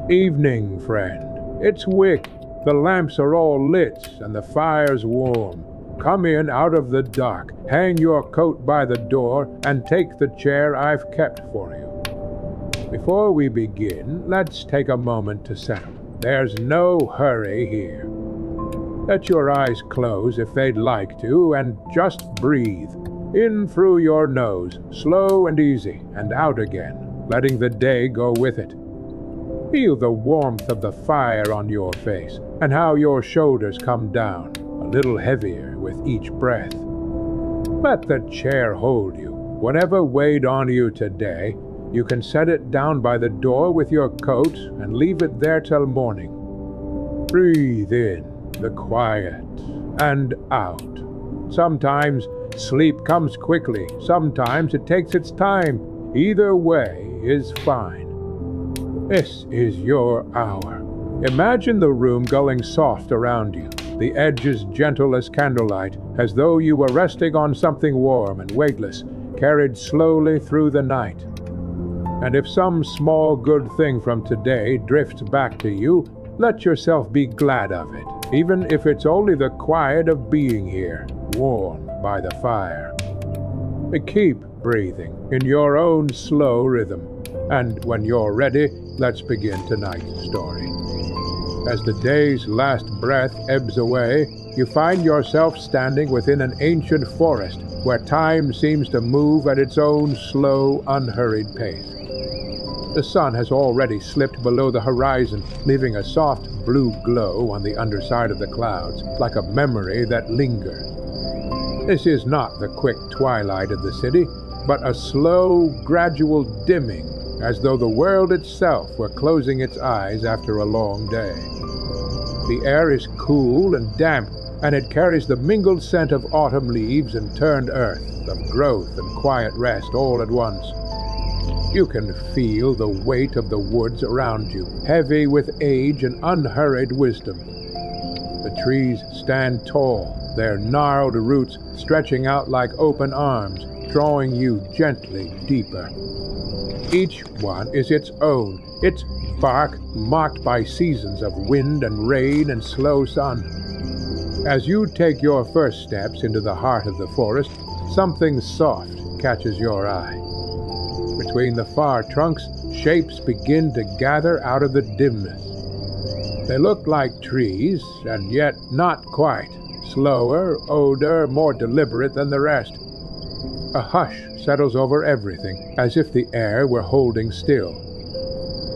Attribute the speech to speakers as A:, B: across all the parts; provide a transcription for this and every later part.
A: Evening, friend. It's wick. The lamps are all lit and the fire's warm. Come in out of the dark, hang your coat by the door, and take the chair I've kept for you. Before we begin, let's take a moment to settle. There's no hurry here. Let your eyes close if they'd like to, and just breathe. In through your nose, slow and easy, and out again, letting the day go with it. Feel the warmth of the fire on your face, and how your shoulders come down, a little heavier with each breath. Let the chair hold you. Whatever weighed on you today, you can set it down by the door with your coat and leave it there till morning. Breathe in the quiet and out. Sometimes sleep comes quickly, sometimes it takes its time. Either way is fine. This is your hour. Imagine the room going soft around you, the edges gentle as candlelight, as though you were resting on something warm and weightless, carried slowly through the night. And if some small good thing from today drifts back to you, let yourself be glad of it, even if it's only the quiet of being here, warm by the fire. Keep breathing in your own slow rhythm, and when you're ready, let's begin tonight's story. As the day's last breath ebbs away, you find yourself standing within an ancient forest where time seems to move at its own slow, unhurried pace. The sun has already slipped below the horizon, leaving a soft blue glow on the underside of the clouds, like a memory that lingers. This is not the quick twilight of the city, but a slow, gradual dimming, as though the world itself were closing its eyes after a long day. The air is cool and damp, and it carries the mingled scent of autumn leaves and turned earth, of growth and quiet rest all at once. You can feel the weight of the woods around you, heavy with age and unhurried wisdom. The trees stand tall, their gnarled roots stretching out like open arms, drawing you gently deeper. Each one is its own, its bark marked by seasons of wind and rain and slow sun. As you take your first steps into the heart of the forest, something soft catches your eye. Between the far trunks, shapes begin to gather out of the dimness. They look like trees, and yet not quite. Slower, older, more deliberate than the rest. A hush settles over everything, as if the air were holding still.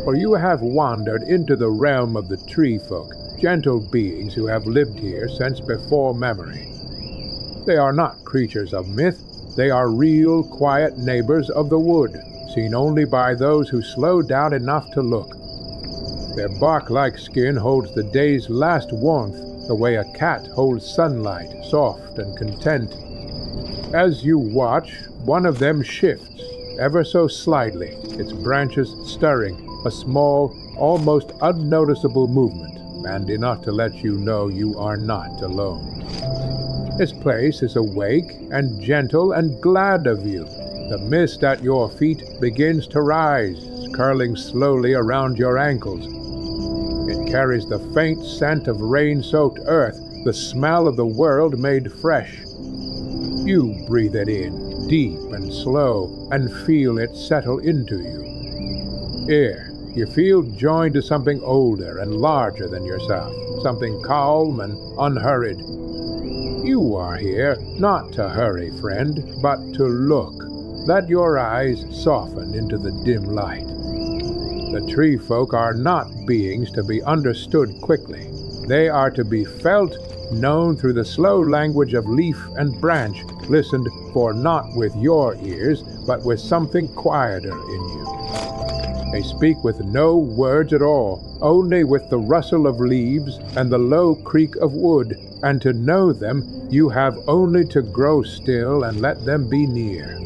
A: For you have wandered into the realm of the tree folk, gentle beings who have lived here since before memory. They are not creatures of myth, they are real, quiet neighbors of the wood, seen only by those who slow down enough to look. Their bark-like skin holds the day's last warmth, the way a cat holds sunlight, soft and content. As you watch, one of them shifts, ever so slightly, its branches stirring, a small, almost unnoticeable movement, and enough to let you know you are not alone. This place is awake and gentle and glad of you. The mist at your feet begins to rise, curling slowly around your ankles. It carries the faint scent of rain-soaked earth, the smell of the world made fresh. You breathe it in, deep and slow, and feel it settle into you. Here, you feel joined to something older and larger than yourself, something calm and unhurried. You are here not to hurry, friend, but to look. Let your eyes soften into the dim light. The tree folk are not beings to be understood quickly. They are to be felt, known through the slow language of leaf and branch, listened for not with your ears, but with something quieter in you. They speak with no words at all, only with the rustle of leaves and the low creak of wood, and to know them, you have only to grow still and let them be near.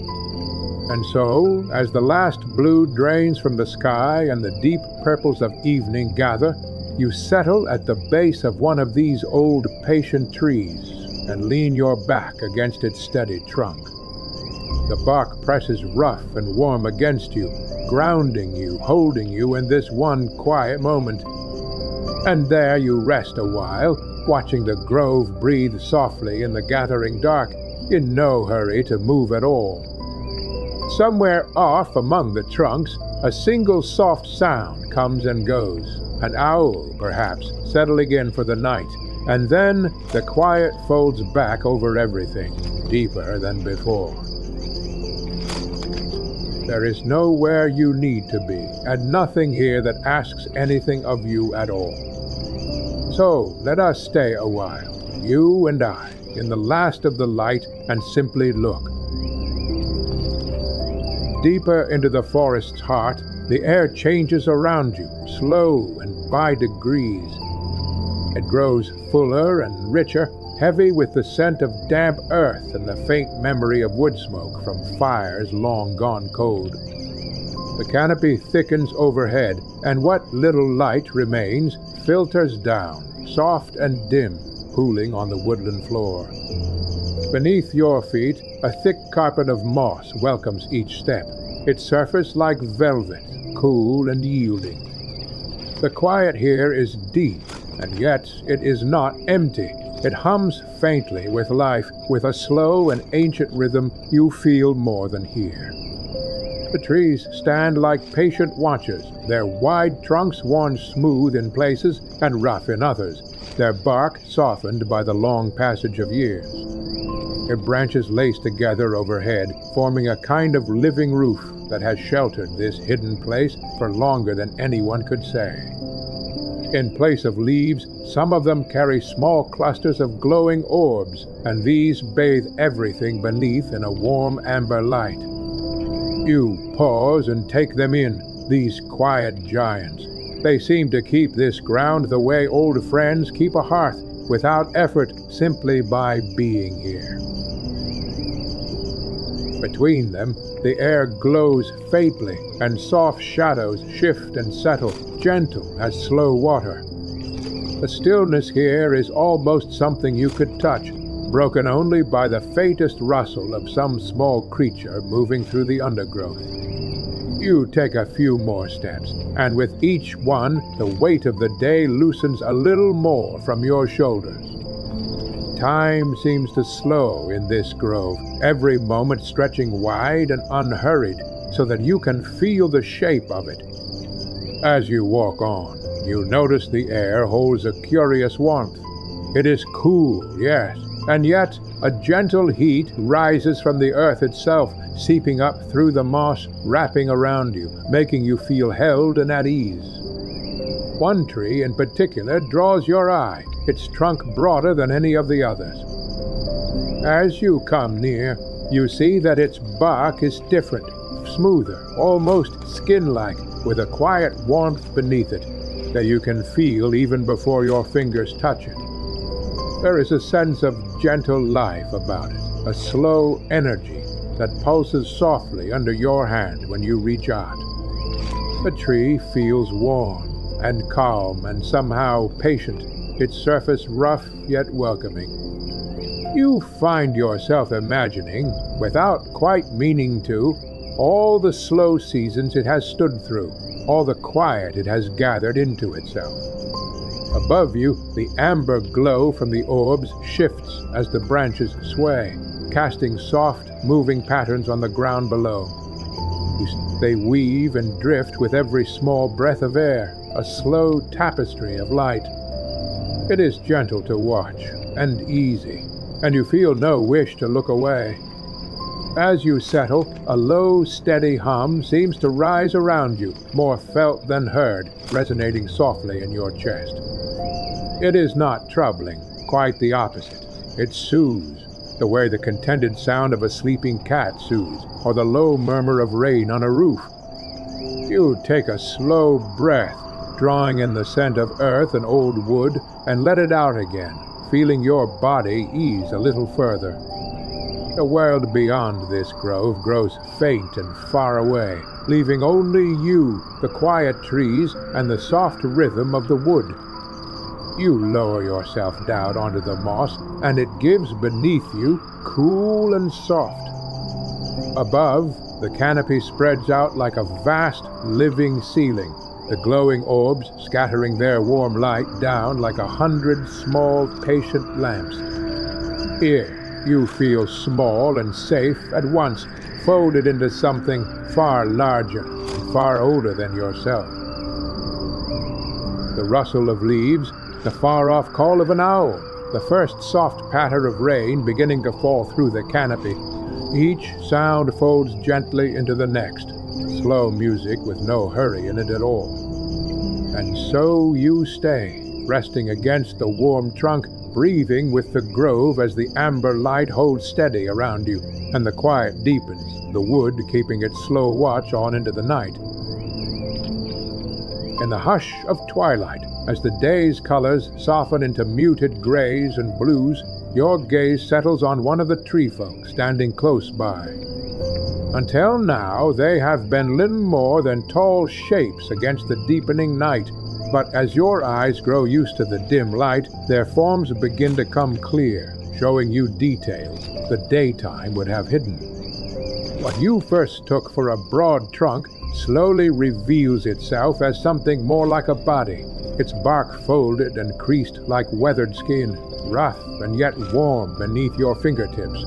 A: And so, as the last blue drains from the sky and the deep purples of evening gather, you settle at the base of one of these old patient trees and lean your back against its steady trunk. The bark presses rough and warm against you, grounding you, holding you in this one quiet moment. And there you rest a while, watching the grove breathe softly in the gathering dark, in no hurry to move at all. Somewhere off among the trunks, a single soft sound comes and goes, an owl, perhaps, settling in for the night, and then the quiet folds back over everything, deeper than before. There is nowhere you need to be, and nothing here that asks anything of you at all. So let us stay a while, you and I, in the last of the light, and simply look. Deeper into the forest's heart, the air changes around you, slow and by degrees. It grows fuller and richer, heavy with the scent of damp earth and the faint memory of wood smoke from fires long gone cold. The canopy thickens overhead, and what little light remains filters down, soft and dim, pooling on the woodland floor. Beneath your feet, a thick carpet of moss welcomes each step, its surface like velvet, cool and yielding. The quiet here is deep, and yet it is not empty. It hums faintly with life, with a slow and ancient rhythm you feel more than hear. The trees stand like patient watchers, their wide trunks worn smooth in places and rough in others, their bark softened by the long passage of years. Their branches lace together overhead, forming a kind of living roof that has sheltered this hidden place for longer than anyone could say. In place of leaves, some of them carry small clusters of glowing orbs, and these bathe everything beneath in a warm amber light. You pause and take them in, these quiet giants. They seem to keep this ground the way old friends keep a hearth, without effort, simply by being here. Between them, the air glows faintly, and soft shadows shift and settle, gentle as slow water. The stillness here is almost something you could touch, broken only by the faintest rustle of some small creature moving through the undergrowth. You take a few more steps, and with each one, the weight of the day loosens a little more from your shoulders. Time seems to slow in this grove, every moment stretching wide and unhurried, so that you can feel the shape of it. As you walk on, you notice the air holds a curious warmth. It is cool, yes, and yet a gentle heat rises from the earth itself, seeping up through the moss, wrapping around you, making you feel held and at ease. One tree in particular draws your eye, its trunk broader than any of the others. As you come near, you see that its bark is different, smoother, almost skin-like, with a quiet warmth beneath it that you can feel even before your fingers touch it. There is a sense of gentle life about it, a slow energy that pulses softly under your hand when you reach out. The tree feels warm and calm and somehow patient, its surface rough yet welcoming. You find yourself imagining, without quite meaning to, all the slow seasons it has stood through, all the quiet it has gathered into itself. Above you, the amber glow from the orbs shifts as the branches sway, casting soft, moving patterns on the ground below. They weave and drift with every small breath of air, a slow tapestry of light. It is gentle to watch, and easy, and you feel no wish to look away. As you settle, a low, steady hum seems to rise around you, more felt than heard, resonating softly in your chest. It is not troubling, quite the opposite. It soothes, the way the contented sound of a sleeping cat soothes, or the low murmur of rain on a roof. You take a slow breath, drawing in the scent of earth and old wood, and let it out again, feeling your body ease a little further. The world beyond this grove grows faint and far away, leaving only you, the quiet trees, and the soft rhythm of the wood. You lower yourself down onto the moss, and it gives beneath you, cool and soft. Above, The canopy spreads out like a vast, living ceiling, the glowing orbs scattering their warm light down like 100 small, patient lamps. Here, you feel small and safe at once, folded into something far larger and far older than yourself. The rustle of leaves, the far-off call of an owl, the first soft patter of rain beginning to fall through the canopy. Each sound folds gently into the next, slow music with no hurry in it at all. And so you stay, resting against the warm trunk, breathing with the grove as the amber light holds steady around you, and the quiet deepens, the wood keeping its slow watch on into the night. In the hush of twilight, as the day's colors soften into muted grays and blues, your gaze settles on one of the tree folk standing close by. Until now, they have been little more than tall shapes against the deepening night, but as your eyes grow used to the dim light, their forms begin to come clear, showing you details the daytime would have hidden. What you first took for a broad trunk slowly reveals itself as something more like a body, its bark folded and creased like weathered skin, rough and yet warm beneath your fingertips.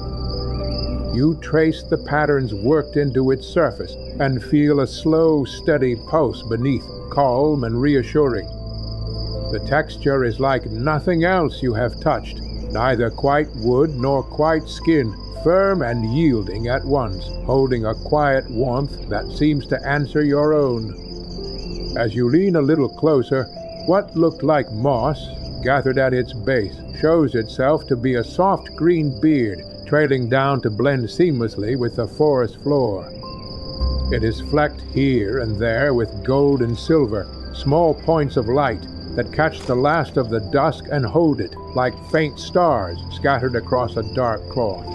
A: You trace the patterns worked into its surface and feel a slow, steady pulse beneath, calm and reassuring. The texture is like nothing else you have touched, neither quite wood nor quite skin, firm and yielding at once, holding a quiet warmth that seems to answer your own. As you lean a little closer, what looked like moss, gathered at its base, shows itself to be a soft green beard, trailing down to blend seamlessly with the forest floor. It is flecked here and there with gold and silver, small points of light that catch the last of the dusk and hold it, like faint stars scattered across a dark cloth.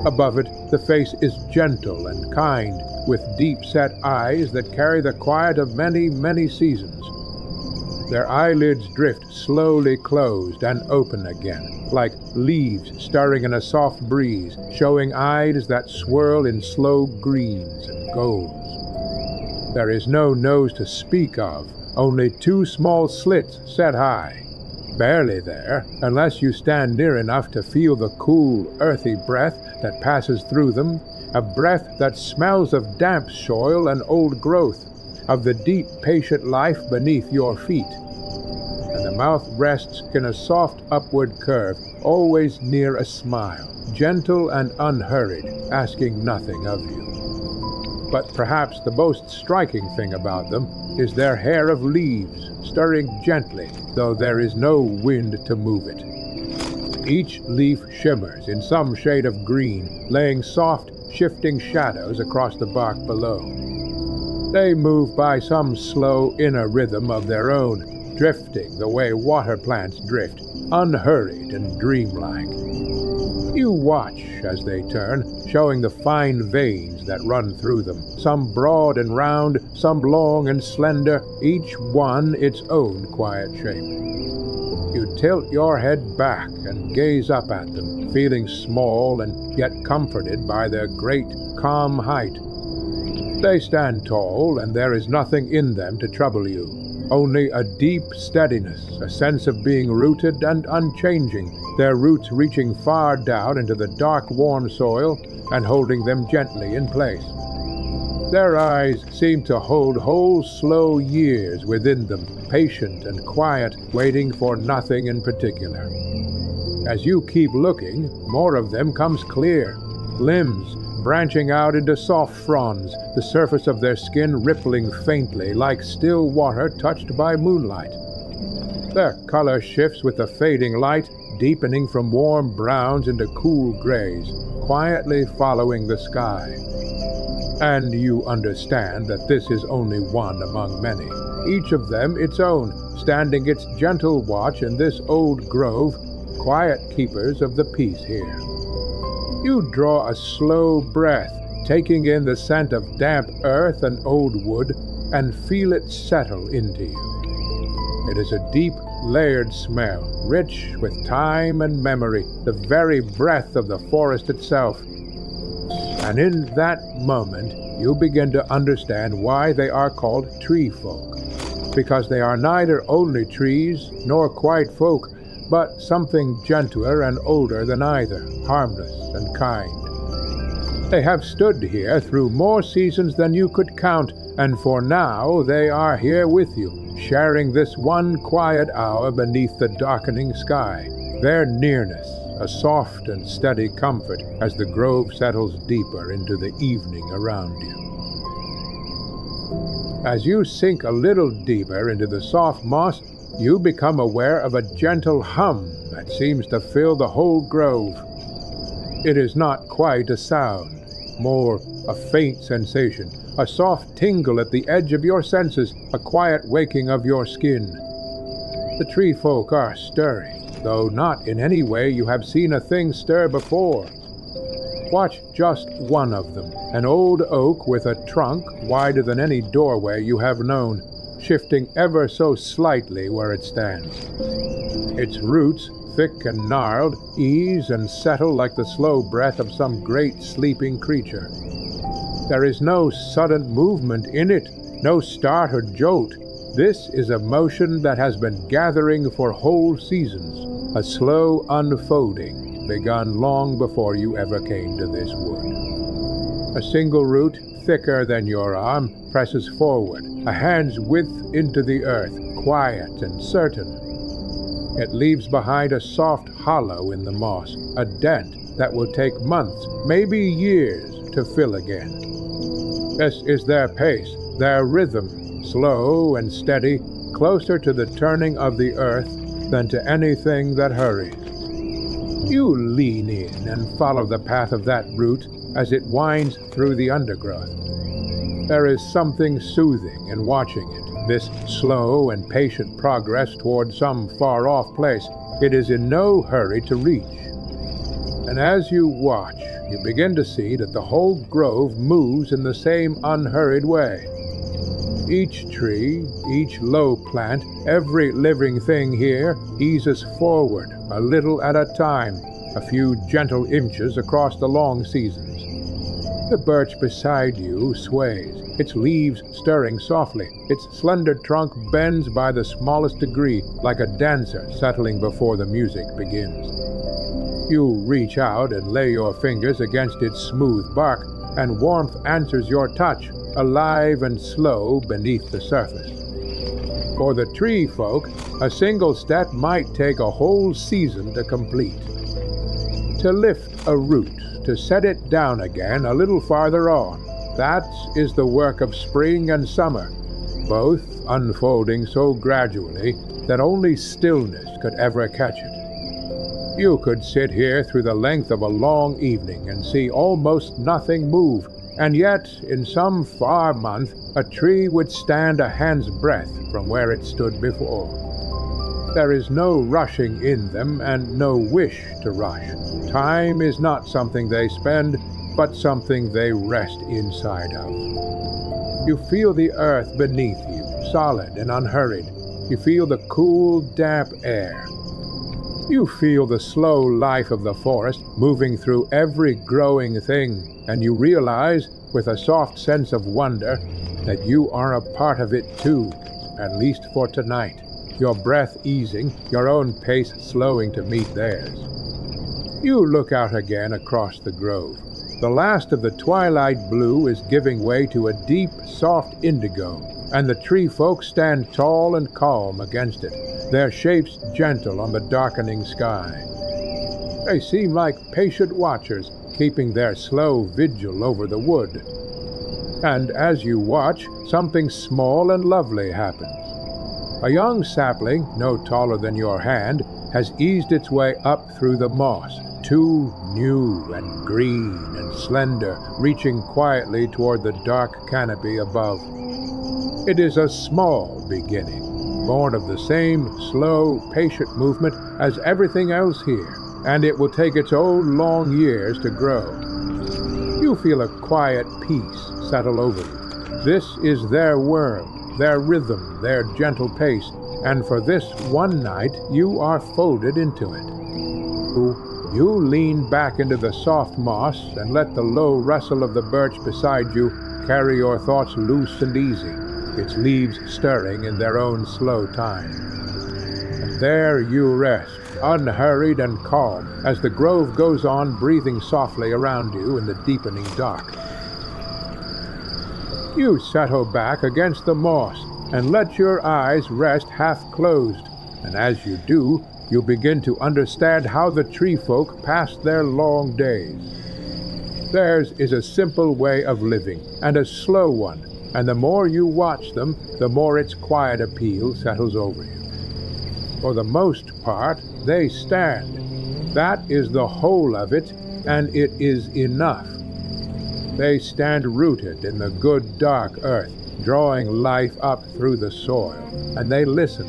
A: Above it, the face is gentle and kind, with deep-set eyes that carry the quiet of many, many seasons. Their eyelids drift slowly closed and open again, like leaves stirring in a soft breeze, showing eyes that swirl in slow greens and golds. There is no nose to speak of, only two small slits set high. Barely there, unless you stand near enough to feel the cool, earthy breath that passes through them, a breath that smells of damp soil and old growth, of the deep, patient life beneath your feet. And the mouth rests in a soft upward curve, always near a smile, gentle and unhurried, asking nothing of you. But perhaps the most striking thing about them is their hair of leaves, stirring gently, though there is no wind to move it. Each leaf shimmers in some shade of green, laying soft, shifting shadows across the bark below. They move by some slow inner rhythm of their own, drifting the way water plants drift, unhurried and dreamlike. You watch as they turn, showing the fine veins that run through them, some broad and round, some long and slender, each one its own quiet shape. You tilt your head back and gaze up at them, feeling small and yet comforted by their great, calm height. They stand tall, and there is nothing in them to trouble you. Only a deep steadiness, a sense of being rooted and unchanging, their roots reaching far down into the dark, warm soil and holding them gently in place. Their eyes seem to hold whole slow years within them, patient and quiet, waiting for nothing in particular. As you keep looking, more of them comes clear, limbs branching out into soft fronds, the surface of their skin rippling faintly like still water touched by moonlight. Their color shifts with the fading light, deepening from warm browns into cool grays, quietly following the sky. And you understand that this is only one among many, each of them its own, standing its gentle watch in this old grove, quiet keepers of the peace here. You draw a slow breath, taking in the scent of damp earth and old wood, and feel it settle into you. It is a deep, layered smell, rich with time and memory, the very breath of the forest itself. And in that moment, you begin to understand why they are called tree folk. Because they are neither only trees nor quite folk, but something gentler and older than either, harmless and kind. They have stood here through more seasons than you could count, and for now they are here with you, sharing this one quiet hour beneath the darkening sky. Their nearness, a soft and steady comfort as the grove settles deeper into the evening around you. As you sink a little deeper into the soft moss, you become aware of a gentle hum that seems to fill the whole grove. It is not quite a sound, more a faint sensation, a soft tingle at the edge of your senses, a quiet waking of your skin. The tree folk are stirring, though not in any way you have seen a thing stir before. Watch just one of them, an old oak with a trunk wider than any doorway you have known, shifting ever so slightly where it stands. Its roots, thick and gnarled, ease and settle like the slow breath of some great sleeping creature. There is no sudden movement in it, no start or jolt. This is a motion that has been gathering for whole seasons, a slow unfolding, begun long before you ever came to this wood. A single root, thicker than your arm, presses forward, a hand's width into the earth, quiet and certain. It leaves behind a soft hollow in the moss, a dent that will take months, maybe years, to fill again. This is their pace, their rhythm, slow and steady, closer to the turning of the earth than to anything that hurries. You lean in and follow the path of that root as it winds through the undergrowth. There is something soothing in watching it, this slow and patient progress toward some far-off place it is in no hurry to reach. And as you watch, you begin to see that the whole grove moves in the same unhurried way. Each tree, each low plant, every living thing here eases forward, a little at a time, a few gentle inches across the long seasons. The birch beside you sways, its leaves stirring softly, its slender trunk bends by the smallest degree, like a dancer settling before the music begins. You reach out and lay your fingers against its smooth bark, and warmth answers your touch, alive and slow beneath the surface. For the tree folk, a single step might take a whole season to complete. To lift a root, to set it down again a little farther on, that is the work of spring and summer, both unfolding so gradually that only stillness could ever catch it. You could sit here through the length of a long evening and see almost nothing move, and yet, in some far month, a tree would stand a hand's breadth from where it stood before. There is no rushing in them, and no wish to rush. Time is not something they spend, but something they rest inside of. You feel the earth beneath you, solid and unhurried. You feel the cool, damp air. You feel the slow life of the forest moving through every growing thing, and you realize, with a soft sense of wonder, that you are a part of it too, at least for tonight, your breath easing, your own pace slowing to meet theirs. You look out again across the grove. The last of the twilight blue is giving way to a deep, soft indigo, and the tree folk stand tall and calm against it, their shapes gentle on the darkening sky. They seem like patient watchers, keeping their slow vigil over the wood. And as you watch, something small and lovely happens. A young sapling, no taller than your hand, has eased its way up through the moss, too new and green and slender, reaching quietly toward the dark canopy above. It is a small beginning, born of the same slow, patient movement as everything else here, and it will take its own long years to grow. You feel a quiet peace settle over you. This is their world, their rhythm, their gentle pace, and for this one night you are folded into it. You You lean back into the soft moss and let the low rustle of the birch beside you carry your thoughts loose and easy, its leaves stirring in their own slow time. And there you rest, unhurried and calm, as the grove goes on breathing softly around you in the deepening dark. You settle back against the moss and let your eyes rest half-closed, and as you do, you begin to understand how the tree folk pass their long days. Theirs is a simple way of living, and a slow one, and the more you watch them, the more its quiet appeal settles over you. For the most part, they stand. That is the whole of it, and it is enough. They stand rooted in the good dark earth, drawing life up through the soil, and they listen.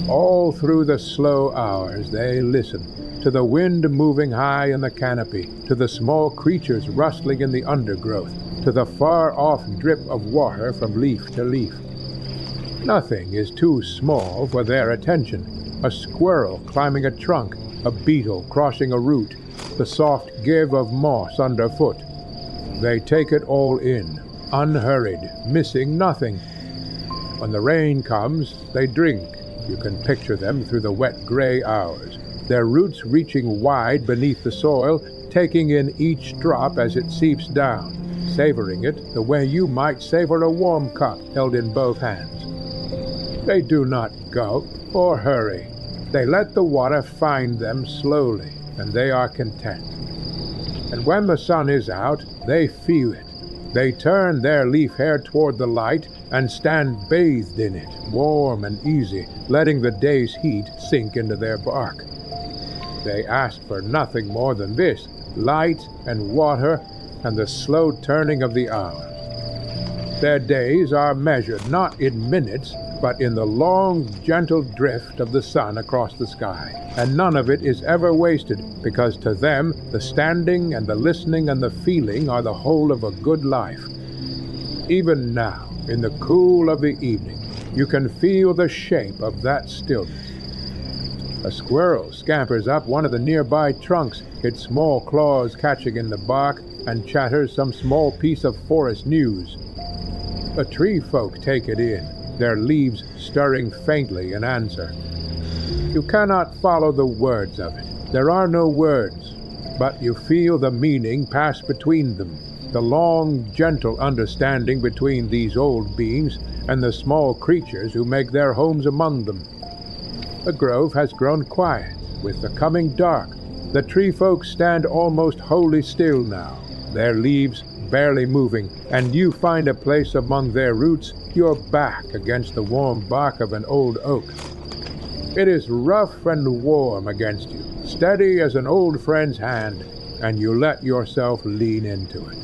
A: All through the slow hours they listen, to the wind moving high in the canopy, to the small creatures rustling in the undergrowth, to the far-off drip of water from leaf to leaf. Nothing is too small for their attention. A squirrel climbing a trunk, a beetle crossing a root, the soft give of moss underfoot. They take it all in, unhurried, missing nothing. When the rain comes, they drink. You can picture them through the wet gray hours, their roots reaching wide beneath the soil, taking in each drop as it seeps down, savoring it the way you might savor a warm cup held in both hands. They do not gulp or hurry. They let the water find them slowly, and they are content. And when the sun is out, they feel it. They turn their leaf hair toward the light and stand bathed in it, warm and easy, letting the day's heat sink into their bark. They ask for nothing more than this, light and water and the slow turning of the hours. Their days are measured not in minutes, but in the long, gentle drift of the sun across the sky, and none of it is ever wasted, because to them the standing and the listening and the feeling are the whole of a good life. Even now, in the cool of the evening, you can feel the shape of that stillness. A squirrel scampers up one of the nearby trunks, its small claws catching in the bark, and chatters some small piece of forest news. The tree folk take it in, their leaves stirring faintly in answer. You cannot follow the words of it. There are no words, but you feel the meaning pass between them, the long, gentle understanding between these old beings and the small creatures who make their homes among them. The grove has grown quiet with the coming dark. The tree folk stand almost wholly still now, their leaves barely moving, and you find a place among their roots, your back against the warm bark of an old oak. It is rough and warm against you, steady as an old friend's hand, and you let yourself lean into it.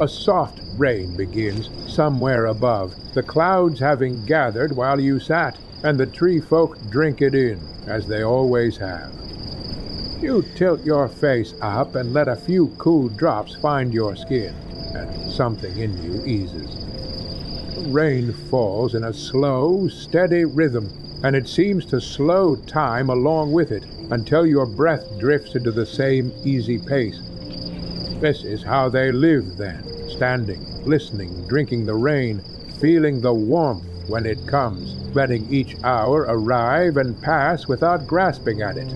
A: A soft rain begins somewhere above, the clouds having gathered while you sat, and the tree folk drink it in, as they always have. You tilt your face up and let a few cool drops find your skin, and something in you eases. The rain falls in a slow, steady rhythm, and it seems to slow time along with it until your breath drifts into the same easy pace. This is how they live then, standing, listening, drinking the rain, feeling the warmth when it comes, letting each hour arrive and pass without grasping at it.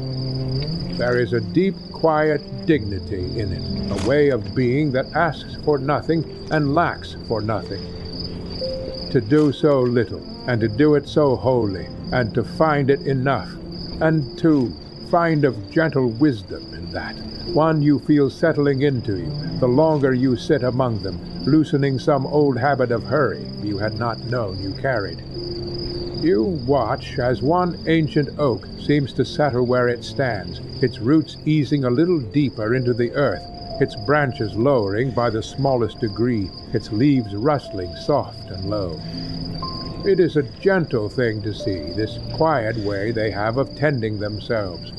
A: There is a deep, quiet dignity in it, a way of being that asks for nothing and lacks for nothing. To do so little, and to do it so wholly, and to find it enough, and to find of gentle wisdom in that, one you feel settling into you, the longer you sit among them, loosening some old habit of hurry you had not known you carried. You watch as one ancient oak seems to settle where it stands, its roots easing a little deeper into the earth, its branches lowering by the smallest degree, its leaves rustling soft and low. It is a gentle thing to see, this quiet way they have of tending themselves.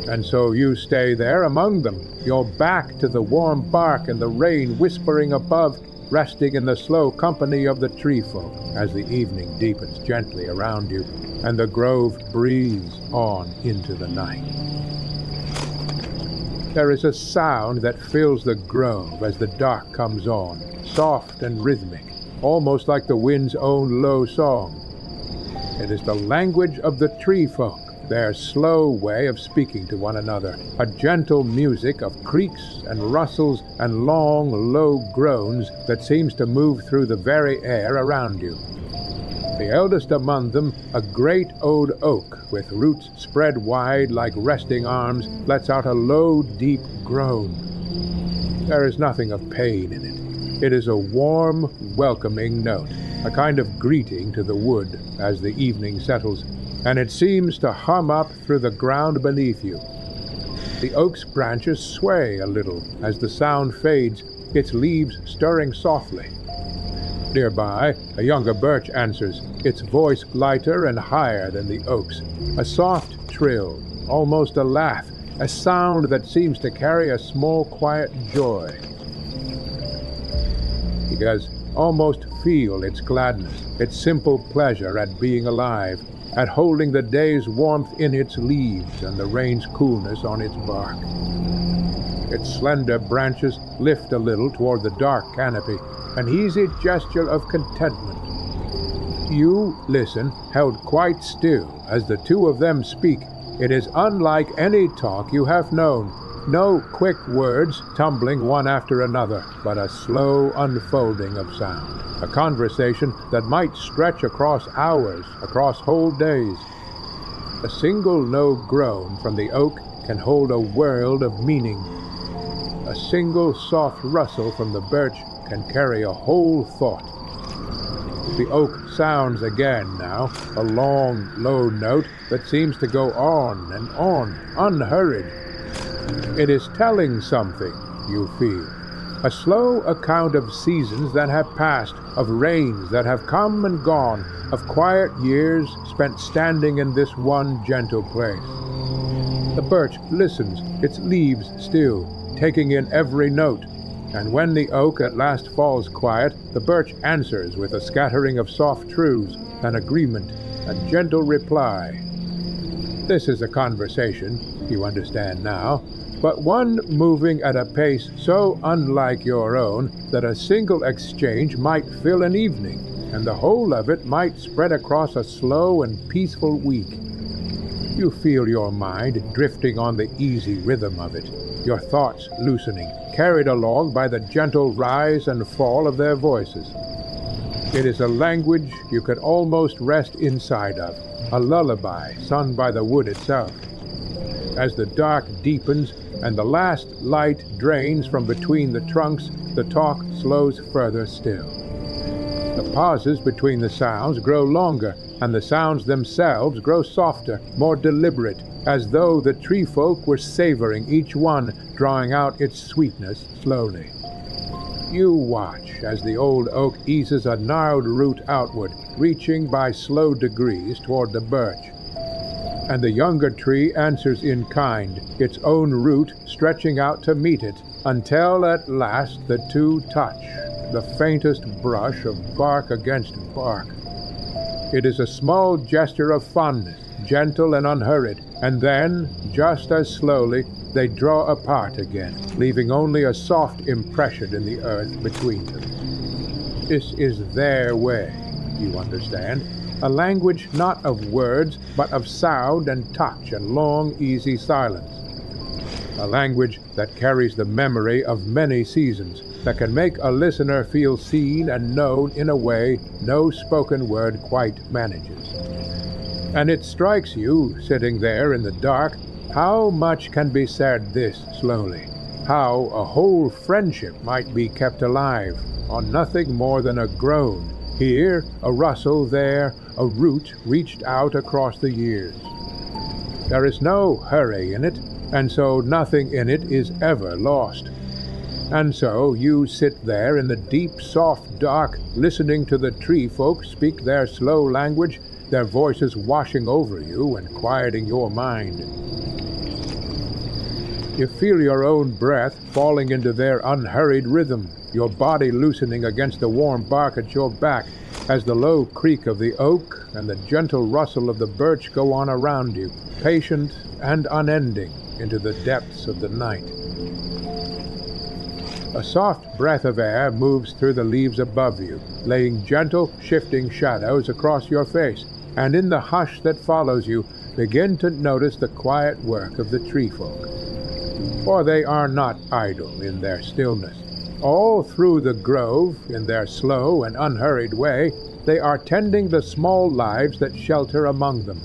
A: And so you stay there among them, your back to the warm bark and the rain whispering above, resting in the slow company of the tree folk as the evening deepens gently around you, and the grove breathes on into the night. There is a sound that fills the grove as the dark comes on, soft and rhythmic, almost like the wind's own low song. It is the language of the tree folk, their slow way of speaking to one another, a gentle music of creaks and rustles and long, low groans that seems to move through the very air around you. The eldest among them, a great old oak with roots spread wide like resting arms, lets out a low, deep groan. There is nothing of pain in it. It is a warm, welcoming note, a kind of greeting to the wood as the evening settles, and it seems to hum up through the ground beneath you. The oak's branches sway a little as the sound fades, its leaves stirring softly. Nearby, a younger birch answers, its voice lighter and higher than the oak's, a soft trill, almost a laugh, a sound that seems to carry a small quiet joy. He does almost feel its gladness, its simple pleasure at being alive, at holding the day's warmth in its leaves and the rain's coolness on its bark. Its slender branches lift a little toward the dark canopy, an easy gesture of contentment. You listen, held quite still, as the two of them speak. It is unlike any talk you have known. No quick words tumbling one after another, but a slow unfolding of sound. A conversation that might stretch across hours, across whole days. A single low groan from the oak can hold a world of meaning. A single soft rustle from the birch can carry a whole thought. The oak sounds again now, a long, low note that seems to go on and on, unhurried. It is telling something, you feel. A slow account of seasons that have passed, of rains that have come and gone, of quiet years spent standing in this one gentle place. The birch listens, its leaves still, taking in every note, and when the oak at last falls quiet, the birch answers with a scattering of soft truths, an agreement, a gentle reply. This is a conversation, you understand now, but one moving at a pace so unlike your own that a single exchange might fill an evening, and the whole of it might spread across a slow and peaceful week. You feel your mind drifting on the easy rhythm of it, your thoughts loosening, carried along by the gentle rise and fall of their voices. It is a language you could almost rest inside of, a lullaby sung by the wood itself. As the dark deepens and the last light drains from between the trunks, the talk slows further still. The pauses between the sounds grow longer, and the sounds themselves grow softer, more deliberate, as though the tree folk were savoring each one, drawing out its sweetness slowly. You watch as the old oak eases a gnarled root outward, reaching by slow degrees toward the birch. And the younger tree answers in kind, its own root stretching out to meet it, until at last the two touch, the faintest brush of bark against bark. It is a small gesture of fondness, gentle and unhurried, and then, just as slowly, they draw apart again, leaving only a soft impression in the earth between them. This is their way, you understand, a language not of words, but of sound and touch and long, easy silence. A language that carries the memory of many seasons, that can make a listener feel seen and known in a way no spoken word quite manages. And it strikes you, sitting there in the dark, how much can be said this slowly, how a whole friendship might be kept alive on nothing more than a groan, here a rustle, there a root reached out across the years. There is no hurry in it, and so nothing in it is ever lost. And so you sit there in the deep, soft dark, listening to the tree folk speak their slow language, their voices washing over you and quieting your mind. You feel your own breath falling into their unhurried rhythm, your body loosening against the warm bark at your back, as the low creak of the oak and the gentle rustle of the birch go on around you, patient and unending, into the depths of the night. A soft breath of air moves through the leaves above you, laying gentle, shifting shadows across your face, and in the hush that follows you, begin to notice the quiet work of the tree folk. For they are not idle in their stillness. All through the grove, in their slow and unhurried way, they are tending the small lives that shelter among them.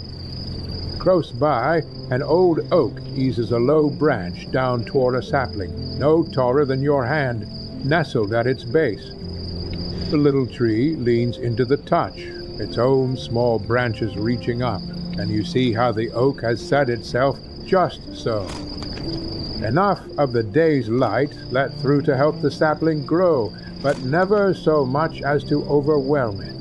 A: Close by, an old oak eases a low branch down toward a sapling, no taller than your hand, nestled at its base. The little tree leans into the touch, its own small branches reaching up, and you see how the oak has set itself just so. Enough of the day's light let through to help the sapling grow, but never so much as to overwhelm it.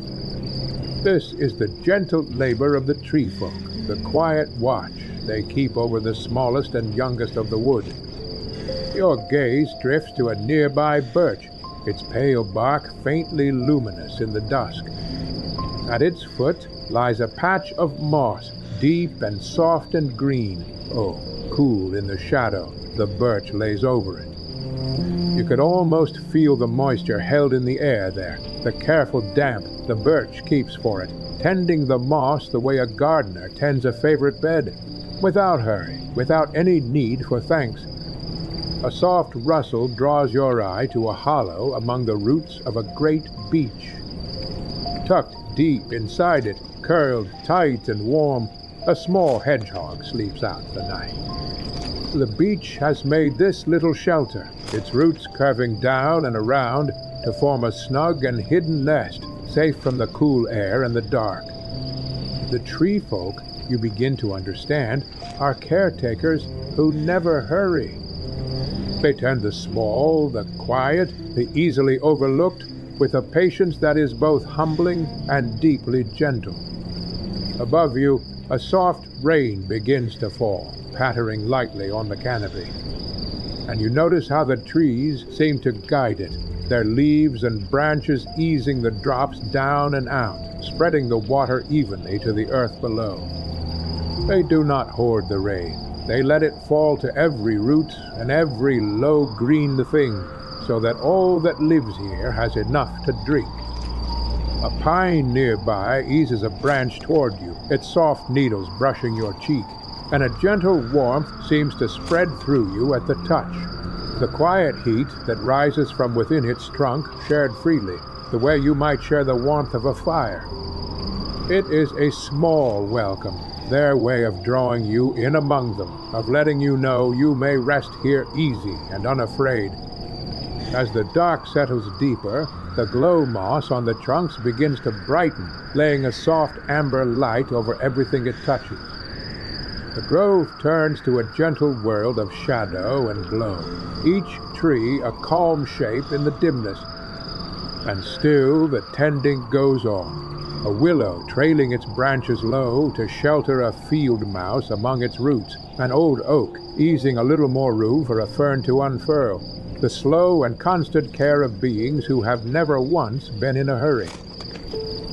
A: This is the gentle labor of the tree folk, the quiet watch they keep over the smallest and youngest of the wood. Your gaze drifts to a nearby birch, its pale bark faintly luminous in the dusk. At its foot lies a patch of moss, deep and soft and green. Oh, cool in the shadow the birch lays over it. You could almost feel the moisture held in the air there, the careful damp the birch keeps for it, tending the moss the way a gardener tends a favorite bed, without hurry, without any need for thanks. A soft rustle draws your eye to a hollow among the roots of a great beech. Tucked deep inside it, curled tight and warm, a small hedgehog sleeps out the night. The beech has made this little shelter, its roots curving down and around to form a snug and hidden nest, safe from the cool air and the dark. The tree folk, you begin to understand, are caretakers who never hurry. They tend the small, the quiet, the easily overlooked, with a patience that is both humbling and deeply gentle. Above you, a soft rain begins to fall, pattering lightly on the canopy. And you notice how the trees seem to guide it, their leaves and branches easing the drops down and out, spreading the water evenly to the earth below. They do not hoard the rain. They let it fall to every root and every low green thing, so that all that lives here has enough to drink. A pine nearby eases a branch toward you, its soft needles brushing your cheek, and a gentle warmth seems to spread through you at the touch. The quiet heat that rises from within its trunk shared freely, the way you might share the warmth of a fire. It is a small welcome, their way of drawing you in among them, of letting you know you may rest here easy and unafraid. As the dark settles deeper, the glow moss on the trunks begins to brighten, laying a soft amber light over everything it touches. The grove turns to a gentle world of shadow and glow, each tree a calm shape in the dimness. And still the tending goes on, a willow trailing its branches low to shelter a field mouse among its roots, an old oak easing a little more room for a fern to unfurl, the slow and constant care of beings who have never once been in a hurry.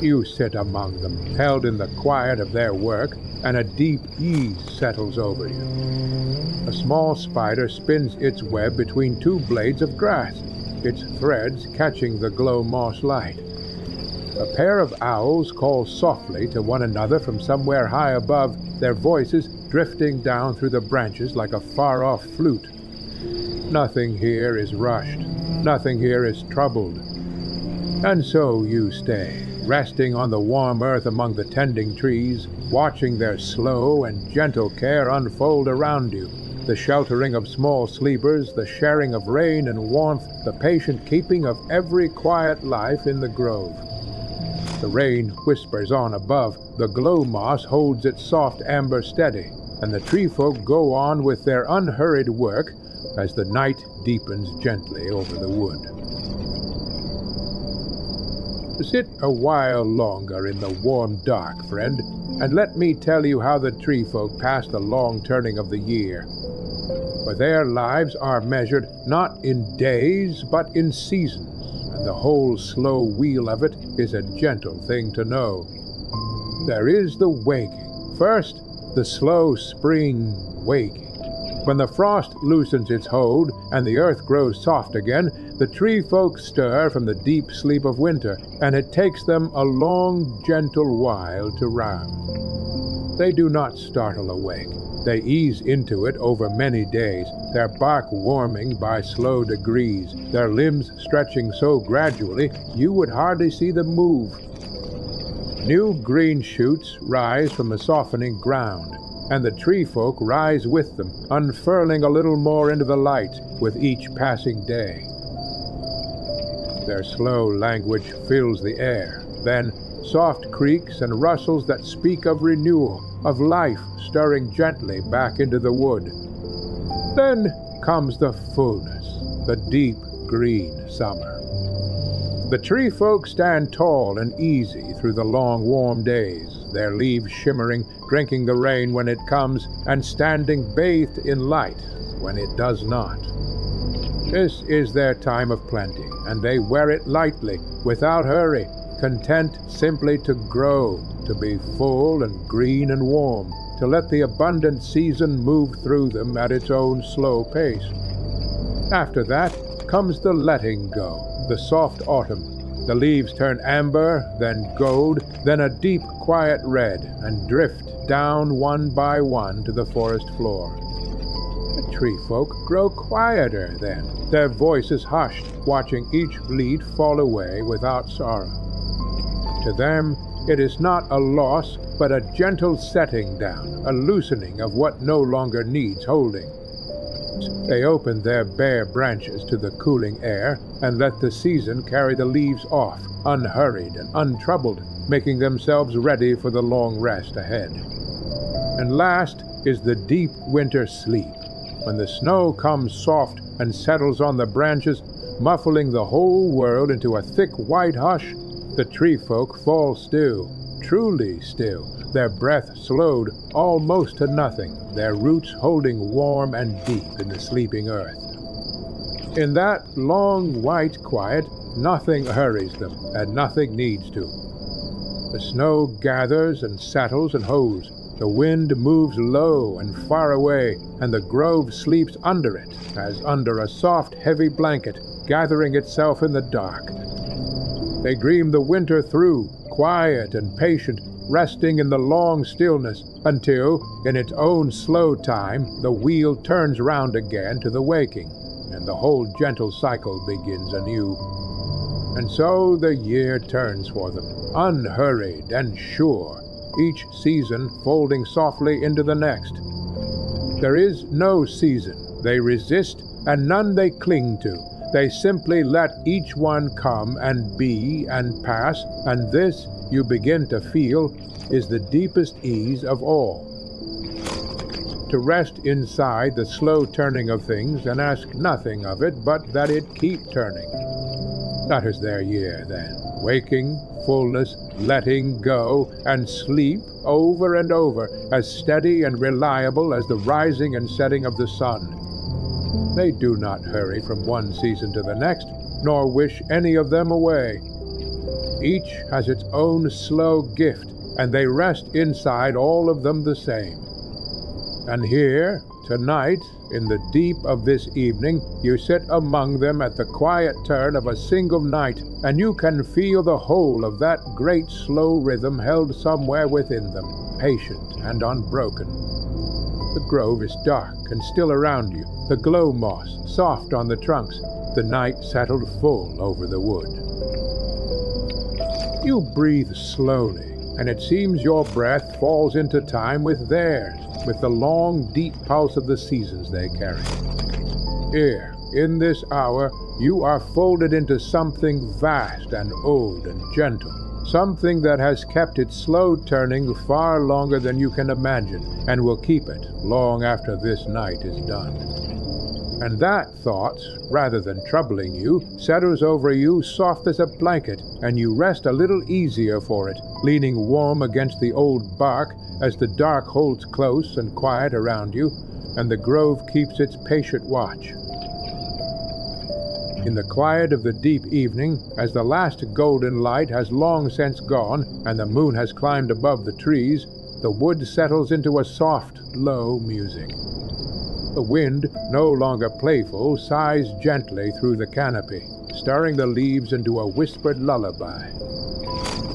A: You sit among them, held in the quiet of their work, and a deep ease settles over you. A small spider spins its web between two blades of grass, its threads catching the glow moss light. A pair of owls call softly to one another from somewhere high above, their voices drifting down through the branches like a far-off flute. Nothing here is rushed, nothing here is troubled. And so you stay, resting on the warm earth among the tending trees, watching their slow and gentle care unfold around you, the sheltering of small sleepers, the sharing of rain and warmth, the patient keeping of every quiet life in the grove. The rain whispers on above, the glow moss holds its soft amber steady, and the tree folk go on with their unhurried work as the night deepens gently over the wood. Sit a while longer in the warm dark, friend, and let me tell you how the tree folk pass the long turning of the year. For their lives are measured not in days, but in seasons, and the whole slow wheel of it is a gentle thing to know. There is the waking. First, the slow spring waking. When the frost loosens its hold and the earth grows soft again, the tree folk stir from the deep sleep of winter, and it takes them a long, gentle while to rouse. They do not startle awake. They ease into it over many days, their bark warming by slow degrees, their limbs stretching so gradually you would hardly see them move. New green shoots rise from the softening ground, and the tree folk rise with them, unfurling a little more into the light with each passing day. Their slow language fills the air, then soft creaks and rustles that speak of renewal, of life stirring gently back into the wood. Then comes the fullness, the deep green summer. The tree folk stand tall and easy through the long warm days, their leaves shimmering, drinking the rain when it comes, and standing bathed in light when it does not. This is their time of plenty, and they wear it lightly, without hurry, content simply to grow, to be full and green and warm, to let the abundant season move through them at its own slow pace. After that comes the letting go, the soft autumn. The leaves turn amber, then gold, then a deep, quiet red, and drift down one by one to the forest floor. The tree folk grow quieter then, their voices hushed, watching each leaf fall away without sorrow. To them, it is not a loss, but a gentle setting down, a loosening of what no longer needs holding. They open their bare branches to the cooling air, and let the season carry the leaves off, unhurried and untroubled, making themselves ready for the long rest ahead. And last is the deep winter sleep, when the snow comes soft and settles on the branches, muffling the whole world into a thick white hush. The tree folk fall still, truly still, their breath slowed almost to nothing, their roots holding warm and deep in the sleeping earth. In that long white quiet, nothing hurries them, and nothing needs to. The snow gathers and settles and hoes, the wind moves low and far away, and the grove sleeps under it, as under a soft, heavy blanket, gathering itself in the dark. They dream the winter through, quiet and patient, resting in the long stillness, until, in its own slow time, the wheel turns round again to the waking, and the whole gentle cycle begins anew. And so the year turns for them, unhurried and sure, each season folding softly into the next. There is no season they resist, and none they cling to. They simply let each one come and be and pass, and this, you begin to feel, is the deepest ease of all. To rest inside the slow turning of things and ask nothing of it but that it keep turning. That is their year, then. Waking, fullness, letting go, and sleep over and over, as steady and reliable as the rising and setting of the sun. They do not hurry from one season to the next, nor wish any of them away. Each has its own slow gift, and they rest inside all of them the same. And here, tonight, in the deep of this evening, you sit among them at the quiet turn of a single night, and you can feel the whole of that great slow rhythm held somewhere within them, patient and unbroken. The grove is dark and still around you, the glow moss soft on the trunks, the night settled full over the wood. You breathe slowly, and it seems your breath falls into time with theirs, with the long, deep pulse of the seasons they carry. Here, in this hour, you are folded into something vast and old and gentle, something that has kept its slow turning far longer than you can imagine, and will keep it long after this night is done. And that thought, rather than troubling you, settles over you soft as a blanket, and you rest a little easier for it, leaning warm against the old bark as the dark holds close and quiet around you, and the grove keeps its patient watch. In the quiet of the deep evening, as the last golden light has long since gone, and the moon has climbed above the trees, the wood settles into a soft, low music. The wind, no longer playful, sighs gently through the canopy, stirring the leaves into a whispered lullaby.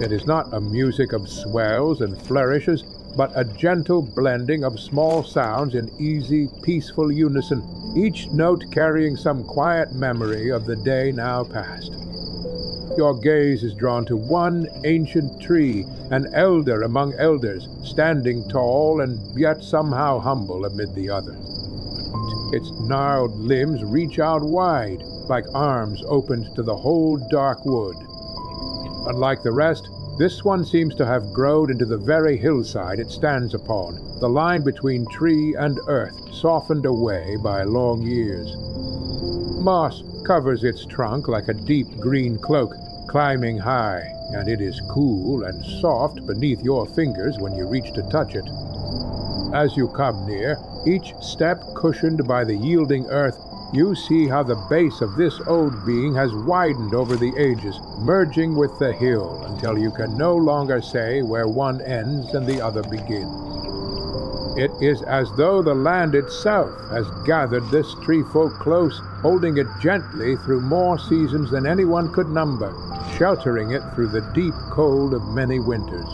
A: It is not a music of swells and flourishes, but a gentle blending of small sounds in easy, peaceful unison, each note carrying some quiet memory of the day now past. Your gaze is drawn to one ancient tree, an elder among elders, standing tall and yet somehow humble amid the others. Its gnarled limbs reach out wide, like arms opened to the whole dark wood. Unlike the rest, this one seems to have grown into the very hillside it stands upon, the line between tree and earth softened away by long years. Moss covers its trunk like a deep green cloak, climbing high, and it is cool and soft beneath your fingers when you reach to touch it. As you come near, each step cushioned by the yielding earth, you see how the base of this old being has widened over the ages, merging with the hill until you can no longer say where one ends and the other begins. It is as though the land itself has gathered this tree folk close, holding it gently through more seasons than anyone could number, sheltering it through the deep cold of many winters.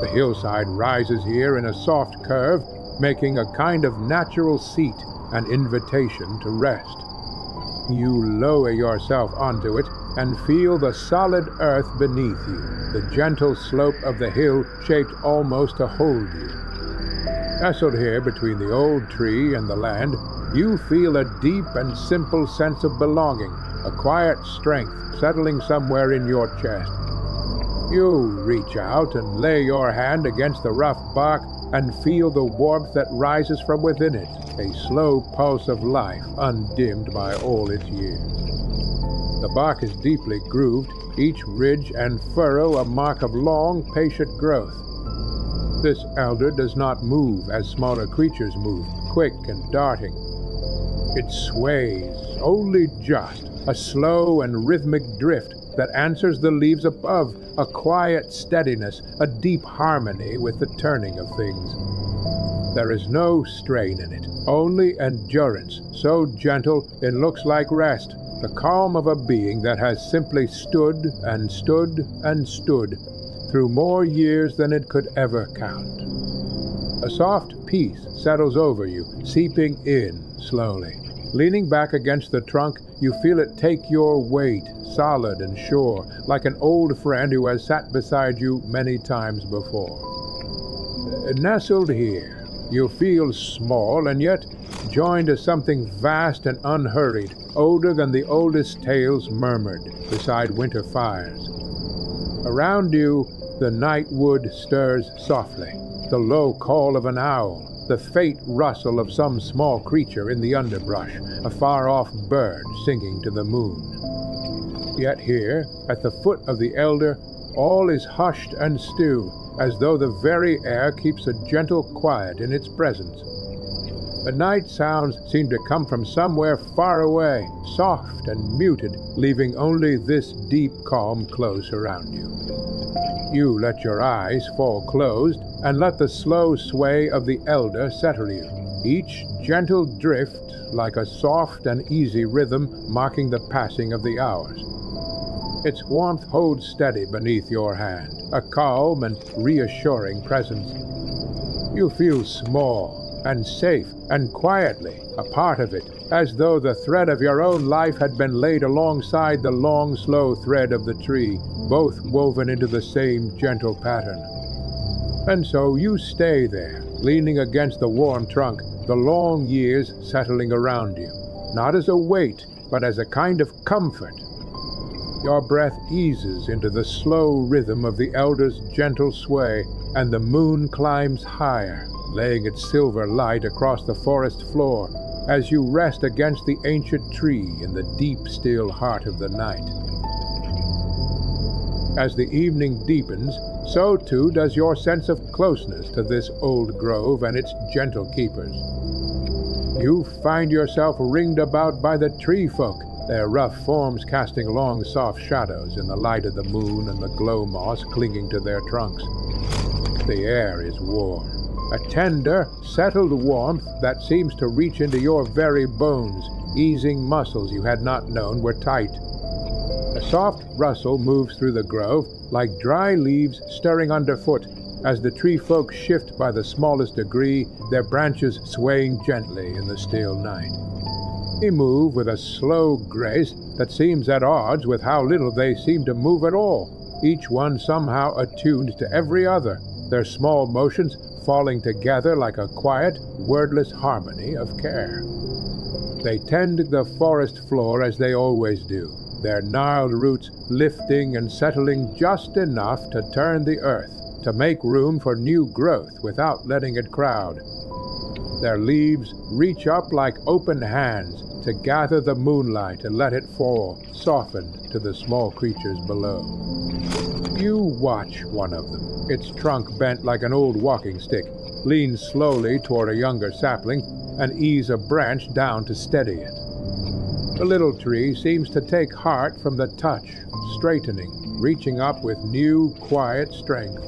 A: The hillside rises here in a soft curve, making a kind of natural seat, an invitation to rest. You lower yourself onto it and feel the solid earth beneath you, the gentle slope of the hill shaped almost to hold you. Nestled here between the old tree and the land, you feel a deep and simple sense of belonging, a quiet strength settling somewhere in your chest. You reach out and lay your hand against the rough bark and feel the warmth that rises from within it, a slow pulse of life undimmed by all its years. The bark is deeply grooved, each ridge and furrow a mark of long, patient growth. This elder does not move as smaller creatures move, quick and darting. It sways, only just, a slow and rhythmic drift that answers the leaves above, a quiet steadiness, a deep harmony with the turning of things. There is no strain in it, only endurance, so gentle it looks like rest, the calm of a being that has simply stood and stood and stood through more years than it could ever count. A soft peace settles over you, seeping in slowly. Leaning back against the trunk, you feel it take your weight, solid and sure, like an old friend who has sat beside you many times before. Nestled here, you feel small and yet joined to something vast and unhurried, older than the oldest tales murmured beside winter fires. Around you, the night wood stirs softly, the low call of an owl, the faint rustle of some small creature in the underbrush, a far-off bird singing to the moon. Yet here, at the foot of the elder, all is hushed and still, as though the very air keeps a gentle quiet in its presence. The night sounds seem to come from somewhere far away, soft and muted, leaving only this deep calm close around you. You let your eyes fall closed and let the slow sway of the elder settle you, each gentle drift like a soft and easy rhythm marking the passing of the hours. Its warmth holds steady beneath your hand, a calm and reassuring presence. You feel small and safe and quietly a part of it, as though the thread of your own life had been laid alongside the long, slow thread of the tree, both woven into the same gentle pattern. And so you stay there, leaning against the warm trunk, the long years settling around you, not as a weight, but as a kind of comfort. Your breath eases into the slow rhythm of the elder's gentle sway, and the moon climbs higher, laying its silver light across the forest floor, as you rest against the ancient tree in the deep, still heart of the night. As the evening deepens, so too does your sense of closeness to this old grove and its gentle keepers. You find yourself ringed about by the tree folk, their rough forms casting long soft shadows in the light of the moon and the glow moss clinging to their trunks. The air is warm. a tender, settled warmth that seems to reach into your very bones, easing muscles you had not known were tight. A soft rustle moves through the grove, like dry leaves stirring underfoot, as the tree folk shift by the smallest degree, their branches swaying gently in the still night. They move with a slow grace that seems at odds with how little they seem to move at all, each one somehow attuned to every other, their small motions falling together like a quiet, wordless harmony of care. They tend the forest floor as they always do, their gnarled roots lifting and settling just enough to turn the earth, to make room for new growth without letting it crowd. Their leaves reach up like open hands to gather the moonlight and let it fall, softened to the small creatures below. You watch one of them, its trunk bent like an old walking stick, lean slowly toward a younger sapling and ease a branch down to steady it. The little tree seems to take heart from the touch, straightening, reaching up with new, quiet strength.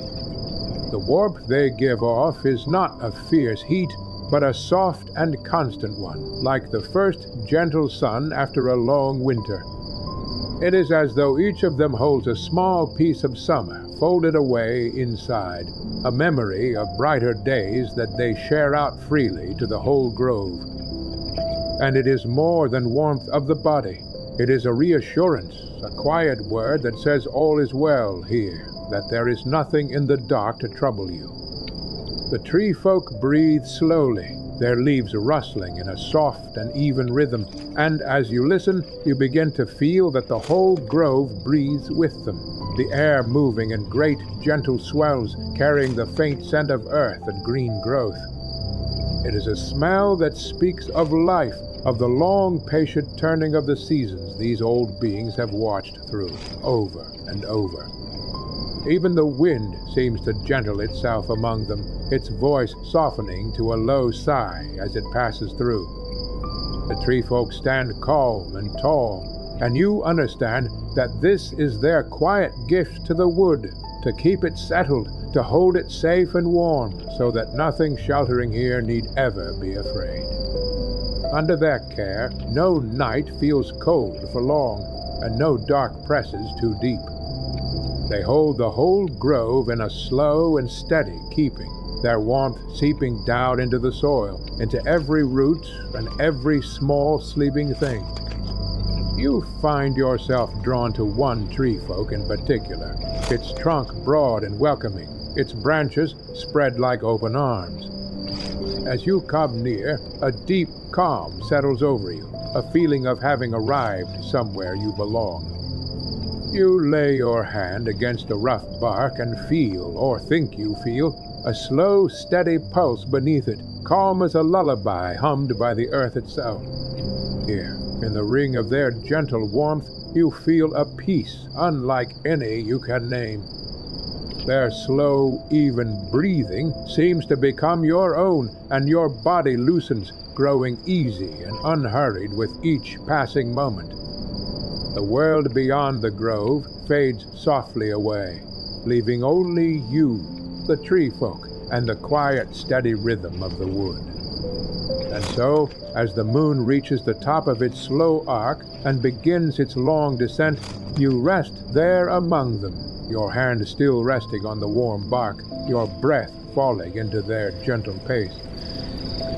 A: The warmth they give off is not a fierce heat, but a soft and constant one, like the first gentle sun after a long winter. It is as though each of them holds a small piece of summer folded away inside, a memory of brighter days that they share out freely to the whole grove. And it is more than warmth of the body. It is a reassurance, a quiet word that says all is well here, that there is nothing in the dark to trouble you. The tree folk breathe slowly, their leaves rustling in a soft and even rhythm, and as you listen, you begin to feel that the whole grove breathes with them, the air moving in great, gentle swells, carrying the faint scent of earth and green growth. It is a smell that speaks of life, of the long, patient turning of the seasons these old beings have watched through, over and over. Even the wind seems to gentle itself among them, its voice softening to a low sigh as it passes through. The tree folk stand calm and tall, and you understand that this is their quiet gift to the wood, to keep it settled, to hold it safe and warm, so that nothing sheltering here need ever be afraid. Under their care, no night feels cold for long, and no dark presses too deep. They hold the whole grove in a slow and steady keeping, their warmth seeping down into the soil, into every root and every small sleeping thing. You find yourself drawn to one tree folk in particular, its trunk broad and welcoming, its branches spread like open arms. As you come near, a deep calm settles over you, a feeling of having arrived somewhere you belong. You lay your hand against the rough bark and feel, or think you feel, a slow, steady pulse beneath it, calm as a lullaby hummed by the earth itself. Here, in the ring of their gentle warmth, you feel a peace unlike any you can name. Their slow, even breathing seems to become your own, and your body loosens, growing easy and unhurried with each passing moment. The world beyond the grove fades softly away, leaving only you, the tree folk, and the quiet, steady rhythm of the wood. And so, as the moon reaches the top of its slow arc and begins its long descent, you rest there among them, your hand still resting on the warm bark, your breath falling into their gentle pace.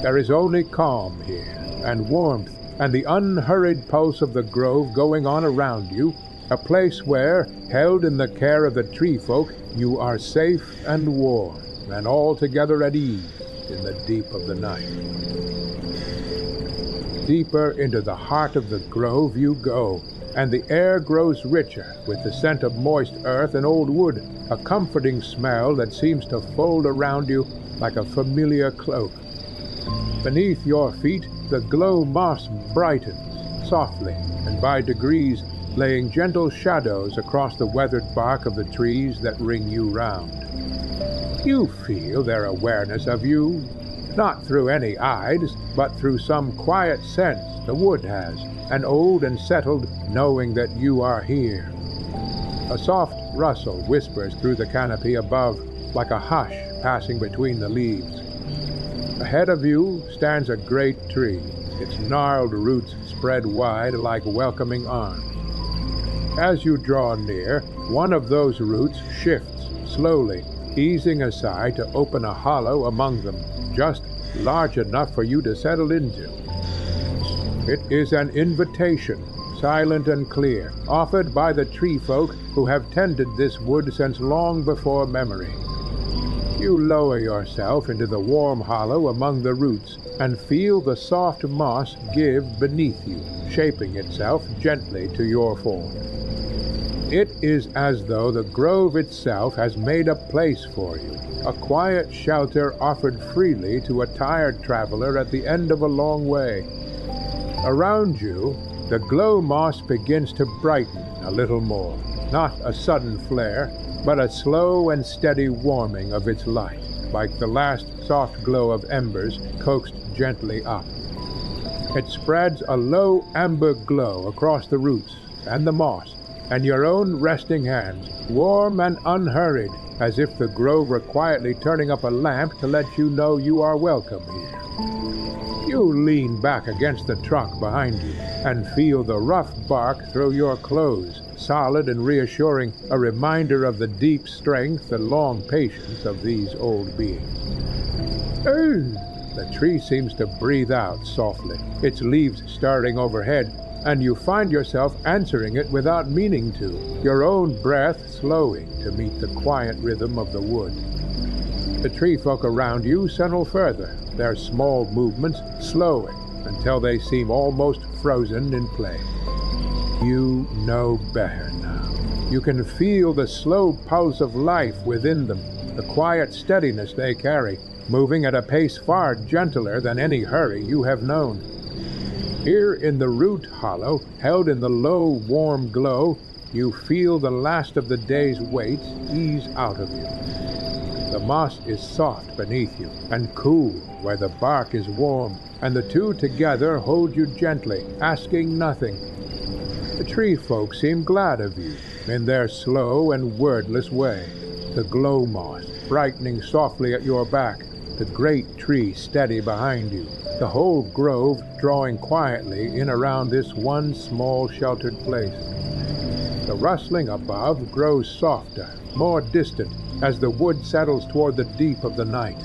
A: There is only calm here, and warmth, and the unhurried pulse of the grove going on around you, a place where, held in the care of the tree folk, you are safe and warm, and altogether at ease in the deep of the night. Deeper into the heart of the grove you go, and the air grows richer with the scent of moist earth and old wood, a comforting smell that seems to fold around you like a familiar cloak. Beneath your feet, the glow moss brightens softly, and by degrees, laying gentle shadows across the weathered bark of the trees that ring you round. You feel their awareness of you, not through any eyes, but through some quiet sense the wood has, and old and settled, knowing that you are here. A soft rustle whispers through the canopy above, like a hush passing between the leaves. Ahead of you stands a great tree, its gnarled roots spread wide like welcoming arms. As you draw near, one of those roots shifts slowly, easing aside to open a hollow among them, just large enough for you to settle into. It is an invitation, silent and clear, offered by the tree folk who have tended this wood since long before memory. You lower yourself into the warm hollow among the roots and feel the soft moss give beneath you, shaping itself gently to your form. It is as though the grove itself has made a place for you, a quiet shelter offered freely to a tired traveler at the end of a long way. Around you, the glow moss begins to brighten a little more, not a sudden flare, but a slow and steady warming of its light, like the last soft glow of embers coaxed gently up. It spreads a low amber glow across the roots and the moss, and your own resting hands, warm and unhurried, as if the grove were quietly turning up a lamp to let you know you are welcome here. You lean back against the trunk behind you and feel the rough bark through your clothes, solid and reassuring, a reminder of the deep strength and long patience of these old beings. The tree seems to breathe out softly, its leaves stirring overhead, and you find yourself answering it without meaning to, your own breath slowing to meet the quiet rhythm of the wood. The tree folk around you settle further, their small movements slowing until they seem almost frozen in place. You know better now. You can feel the slow pulse of life within them, the quiet steadiness they carry, moving at a pace far gentler than any hurry you have known. Here in the root hollow, held in the low, warm glow, you feel the last of the day's weights ease out of you. The moss is soft beneath you, and cool where the bark is warm, and the two together hold you gently, asking nothing. The tree folk seem glad of you, in their slow and wordless way, the glow moss brightening softly at your back, the great tree steady behind you, the whole grove drawing quietly in around this one small sheltered place. The rustling above grows softer, more distant, as the wood settles toward the deep of the night.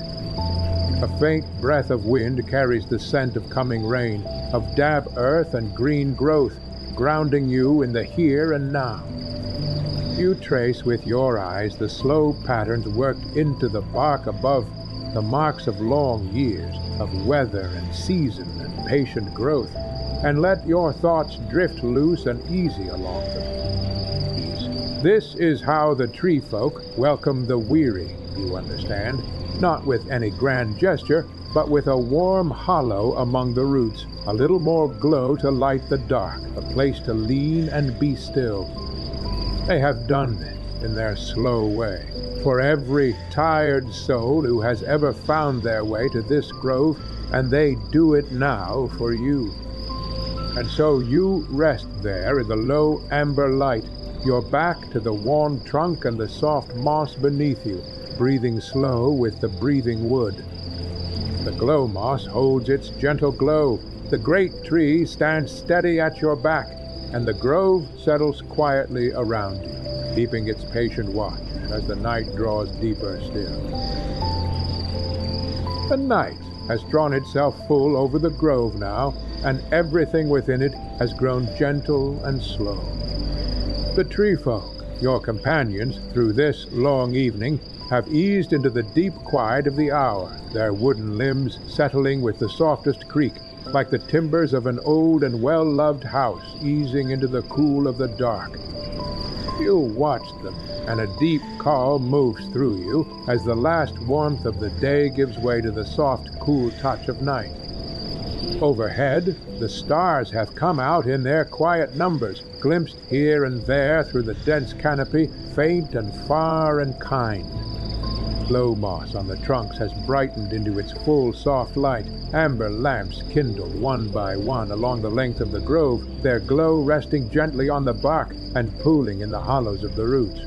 A: A faint breath of wind carries the scent of coming rain, of damp earth and green growth, grounding you in the here and now. You trace with your eyes the slow patterns worked into the bark above, the marks of long years, of weather and season and patient growth, and let your thoughts drift loose and easy along them. This is how the tree folk welcome the weary, you understand, not with any grand gesture, but with a warm hollow among the roots, a little more glow to light the dark, a place to lean and be still. They have done this in their slow way, for every tired soul who has ever found their way to this grove, and they do it now for you. And so you rest there in the low amber light, your back to the warm trunk and the soft moss beneath you, breathing slow with the breathing wood. The glow moss holds its gentle glow, the great tree stands steady at your back, and the grove settles quietly around you, keeping its patient watch as the night draws deeper still. The night has drawn itself full over the grove now, and everything within it has grown gentle and slow. The tree folk, your companions through this long evening, have eased into the deep quiet of the hour, their wooden limbs settling with the softest creak, like the timbers of an old and well-loved house easing into the cool of the dark. You watch them, and a deep calm moves through you as the last warmth of the day gives way to the soft, cool touch of night. Overhead, the stars have come out in their quiet numbers, glimpsed here and there through the dense canopy, faint and far and kind. Glow moss on the trunks has brightened into its full soft light. Amber lamps kindle one by one along the length of the grove, their glow resting gently on the bark and pooling in the hollows of the roots.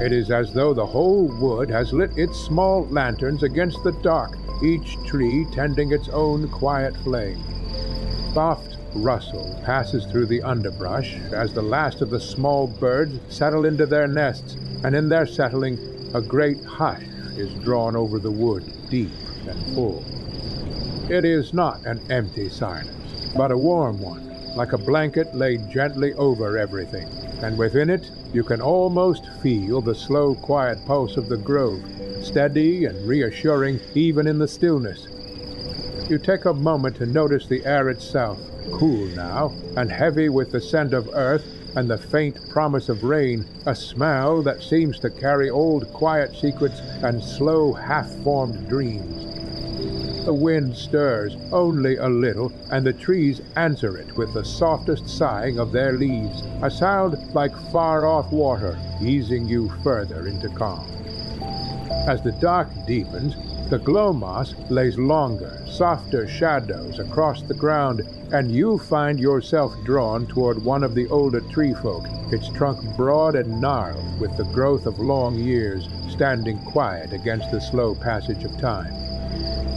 A: It is as though the whole wood has lit its small lanterns against the dark, each tree tending its own quiet flame. Soft rustle passes through the underbrush as the last of the small birds settle into their nests, and in their settling, a great hush is drawn over the wood, deep and full. It is not an empty silence, but a warm one, like a blanket laid gently over everything, and within it you can almost feel the slow, quiet pulse of the grove, steady and reassuring even in the stillness. You take a moment to notice the air itself, cool now, and heavy with the scent of earth and the faint promise of rain, a smell that seems to carry old quiet secrets and slow half-formed dreams. The wind stirs only a little, and the trees answer it with the softest sighing of their leaves, a sound like far-off water, easing you further into calm. As the dark deepens, the glow moss lays longer, softer shadows across the ground, and you find yourself drawn toward one of the older tree folk, its trunk broad and gnarled with the growth of long years, standing quiet against the slow passage of time.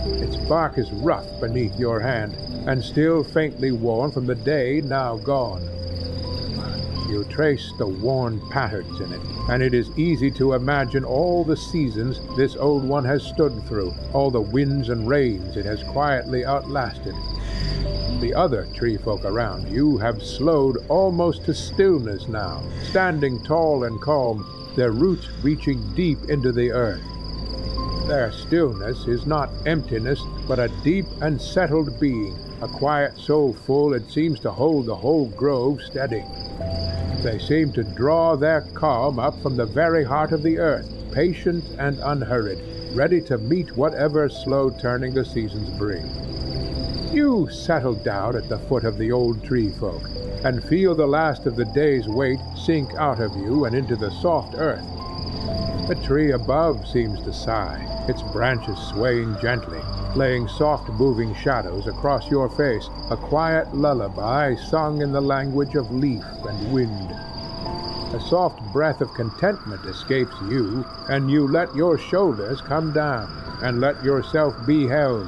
A: Its bark is rough beneath your hand, and still faintly worn from the day now gone. You trace the worn patterns in it, and it is easy to imagine all the seasons this old one has stood through, all the winds and rains it has quietly outlasted. The other tree folk around you have slowed almost to stillness now, standing tall and calm, their roots reaching deep into the earth. Their stillness is not emptiness, but a deep and settled being, a quiet so full it seems to hold the whole grove steady. They seem to draw their calm up from the very heart of the earth, patient and unhurried, ready to meet whatever slow turning the seasons bring. You settle down at the foot of the old tree folk, and feel the last of the day's weight sink out of you and into the soft earth. The tree above seems to sigh, its branches swaying gently, laying soft moving shadows across your face, a quiet lullaby sung in the language of leaf and wind. A soft breath of contentment escapes you, and you let your shoulders come down, and let yourself be held.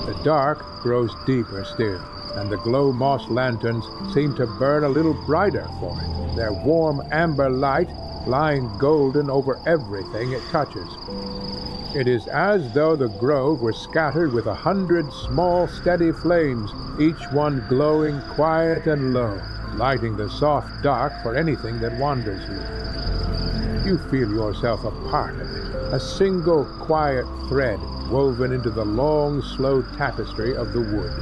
A: The dark grows deeper still, and the glow moss lanterns seem to burn a little brighter for it, their warm amber light lying golden over everything it touches. It is as though the grove were scattered with 100 small, steady flames, each one glowing quiet and low, lighting the soft dark for anything that wanders you. You feel yourself a part of it, a single quiet thread woven into the long, slow tapestry of the wood.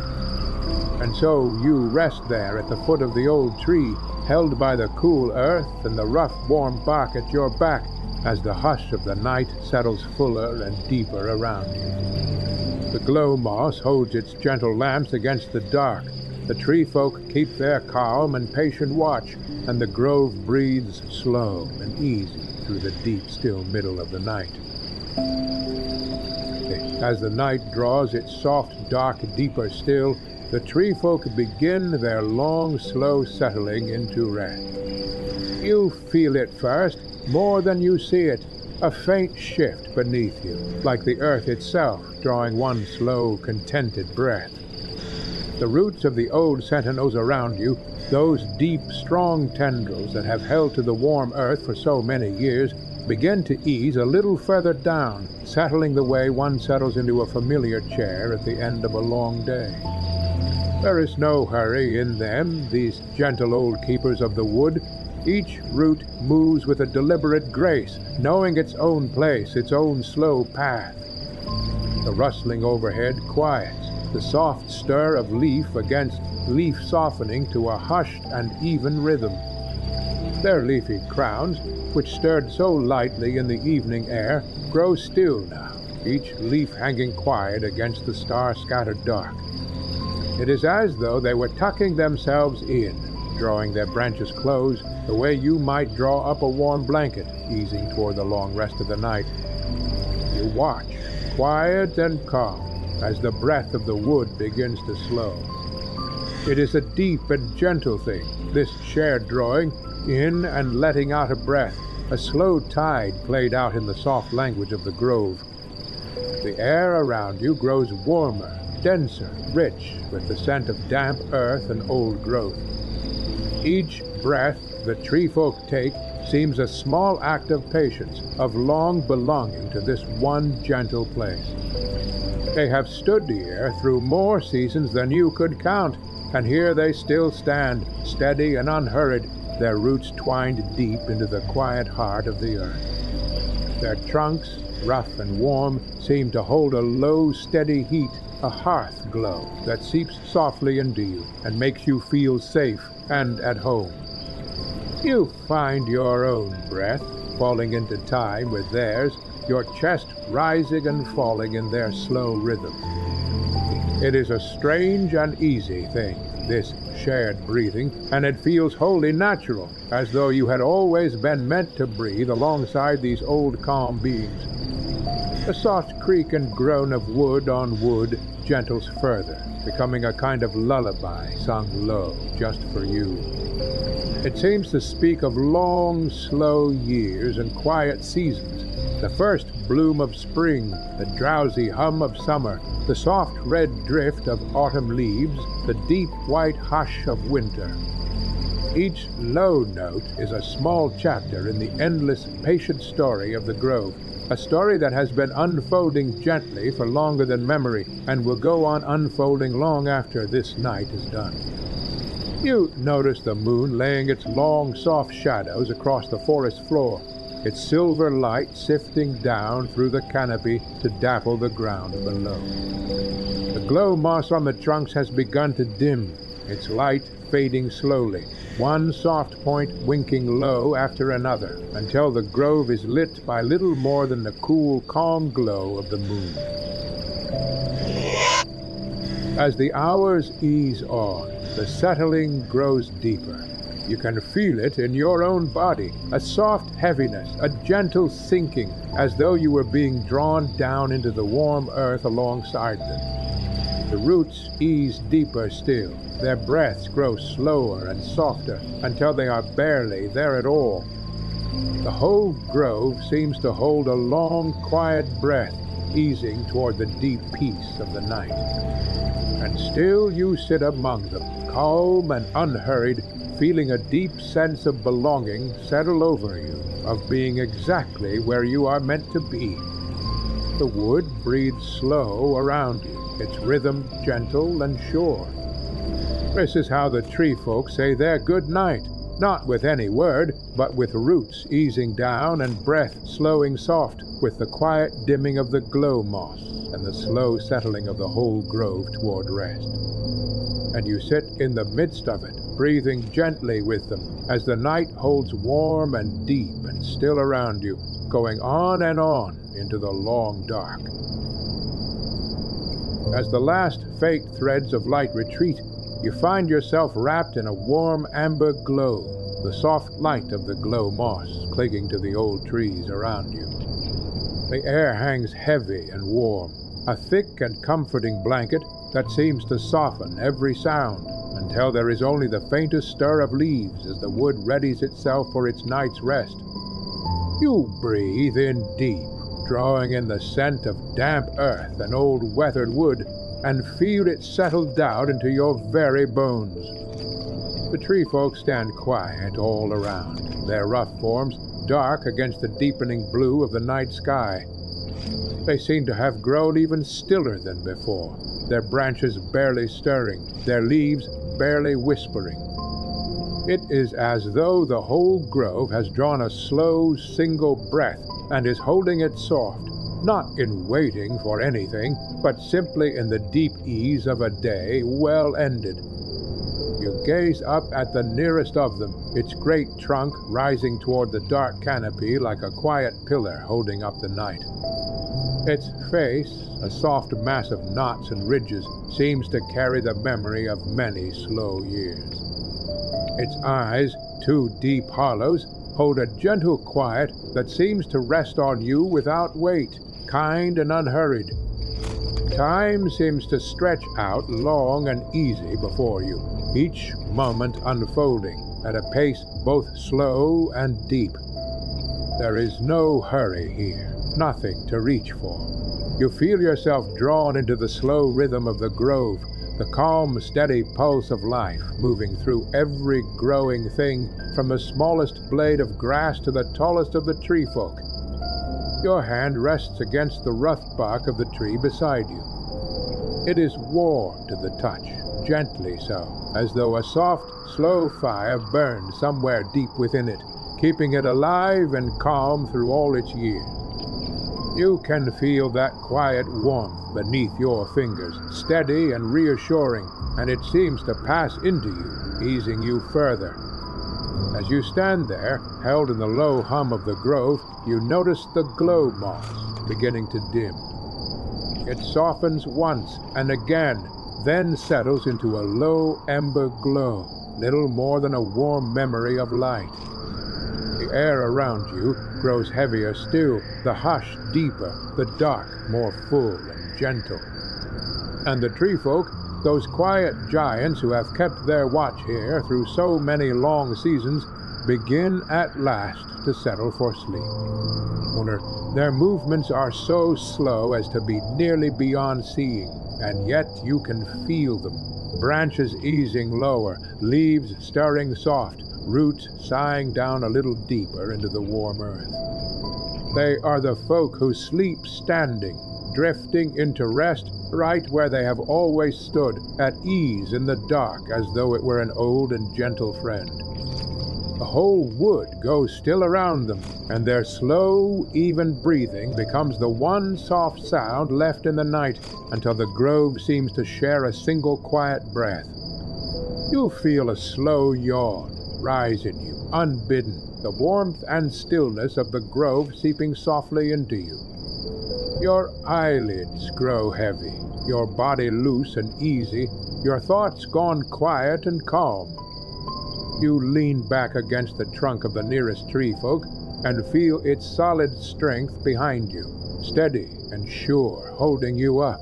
A: And so you rest there at the foot of the old tree, held by the cool earth and the rough, warm bark at your back, as the hush of the night settles fuller and deeper around you. The glow moss holds its gentle lamps against the dark. The tree folk keep their calm and patient watch, and the grove breathes slow and easy through the deep, still middle of the night. As the night draws its soft, dark, deeper still, the tree folk begin their long, slow settling into rest. You feel it first, more than you see it, a faint shift beneath you, like the earth itself drawing one slow, contented breath. The roots of the old sentinels around you, those deep, strong tendrils that have held to the warm earth for so many years, begin to ease a little further down, settling the way one settles into a familiar chair at the end of a long day. There is no hurry in them, these gentle old keepers of the wood. Each root moves with a deliberate grace, knowing its own place, its own slow path. The rustling overhead quiets, the soft stir of leaf against leaf softening to a hushed and even rhythm. Their leafy crowns, which stirred so lightly in the evening air, grow still now, each leaf hanging quiet against the star-scattered dark. It is as though they were tucking themselves in, drawing their branches close, the way you might draw up a warm blanket, easing toward the long rest of the night. You watch, quiet and calm, as the breath of the wood begins to slow. It is a deep and gentle thing, this shared drawing, in and letting out a breath, A slow tide played out in the soft language of the grove. The air around you grows warmer, denser, rich, with the scent of damp earth and old growth. Each breath the tree folk take seems a small act of patience, of long belonging to this one gentle place. They have stood here through more seasons than you could count, and here they still stand, steady and unhurried, their roots twined deep into the quiet heart of the earth. Their trunks, rough and warm, seem to hold a low, steady heat, a hearth glow that seeps softly into you and makes you feel safe and at home. You find your own breath falling into time with theirs, your chest rising and falling in their slow rhythm. It is a strange and easy thing, this shared breathing, and it feels wholly natural, as though you had always been meant to breathe alongside these old calm beings. The soft creak and groan of wood on wood gentles further, becoming a kind of lullaby sung low just for you. It seems to speak of long, slow years and quiet seasons, the first bloom of spring, the drowsy hum of summer, the soft red drift of autumn leaves, the deep white hush of winter. Each low note is a small chapter in the endless, patient story of the grove, a story that has been unfolding gently for longer than memory and will go on unfolding long after this night is done. You notice the moon laying its long, soft shadows across the forest floor, its silver light sifting down through the canopy to dapple the ground below. The glow moss on the trunks has begun to dim, its light fading slowly, one soft point winking low after another, until the grove is lit by little more than the cool, calm glow of the moon. As the hours ease on, the settling grows deeper. You can feel it in your own body, a soft heaviness, a gentle sinking, as though you were being drawn down into the warm earth alongside them. The roots ease deeper still, their breaths grow slower and softer, until they are barely there at all. The whole grove seems to hold a long, quiet breath, easing toward the deep peace of the night. And still you sit among them, calm and unhurried, feeling a deep sense of belonging settle over you, of being exactly where you are meant to be. The wood breathes slow around you, its rhythm gentle and sure. This is how the tree folk say their good night, not with any word, but with roots easing down and breath slowing soft, with the quiet dimming of the glow moss and the slow settling of the whole grove toward rest. And you sit in the midst of it, breathing gently with them, as the night holds warm and deep and still around you, going on and on into the long dark. As the last faint threads of light retreat, you find yourself wrapped in a warm amber glow, the soft light of the glow moss clinging to the old trees around you. The air hangs heavy and warm, a thick and comforting blanket that seems to soften every sound until there is only the faintest stir of leaves as the wood readies itself for its night's rest. You breathe in deep, drawing in the scent of damp earth and old weathered wood, and feel it settle down into your very bones. The tree folk stand quiet all around, their rough forms dark against the deepening blue of the night sky. They seem to have grown even stiller than before, their branches barely stirring, their leaves barely whispering. It is as though the whole grove has drawn a slow, single breath and is holding it soft, not in waiting for anything, but simply in the deep ease of a day well ended. You gaze up at the nearest of them, its great trunk rising toward the dark canopy like a quiet pillar holding up the night. Its face, a soft mass of knots and ridges, seems to carry the memory of many slow years. Its eyes, two deep hollows, hold a gentle quiet that seems to rest on you without weight, kind and unhurried. Time seems to stretch out long and easy before you, each moment unfolding at a pace both slow and deep. There is no hurry here, nothing to reach for. You feel yourself drawn into the slow rhythm of the grove, the calm, steady pulse of life moving through every growing thing, from the smallest blade of grass to the tallest of the tree folk. Your hand rests against the rough bark of the tree beside you. It is warm to the touch, gently so, as though a soft, slow fire burned somewhere deep within it, keeping it alive and calm through all its years. You can feel that quiet warmth beneath your fingers, steady and reassuring, and it seems to pass into you, easing you further. As you stand there, held in the low hum of the grove, you notice the glow moss beginning to dim. It softens once and again, then settles into a low ember glow, little more than a warm memory of light. The air around you grows heavier still, the hush deeper, the dark more full and gentle. And the tree folk, those quiet giants who have kept their watch here through so many long seasons, begin at last to settle for sleep. Their movements are so slow as to be nearly beyond seeing, and yet you can feel them. Branches easing lower, leaves stirring soft, roots sighing down a little deeper into the warm earth. They are the folk who sleep standing, drifting into rest right where they have always stood, at ease in the dark as though it were an old and gentle friend. The whole wood goes still around them, and their slow, even breathing becomes the one soft sound left in the night until the grove seems to share a single quiet breath. You feel a slow yawn rise in you, unbidden, the warmth and stillness of the grove seeping softly into you. Your eyelids grow heavy, your body loose and easy, your thoughts gone quiet and calm. You lean back against the trunk of the nearest tree folk and feel its solid strength behind you, steady and sure, holding you up.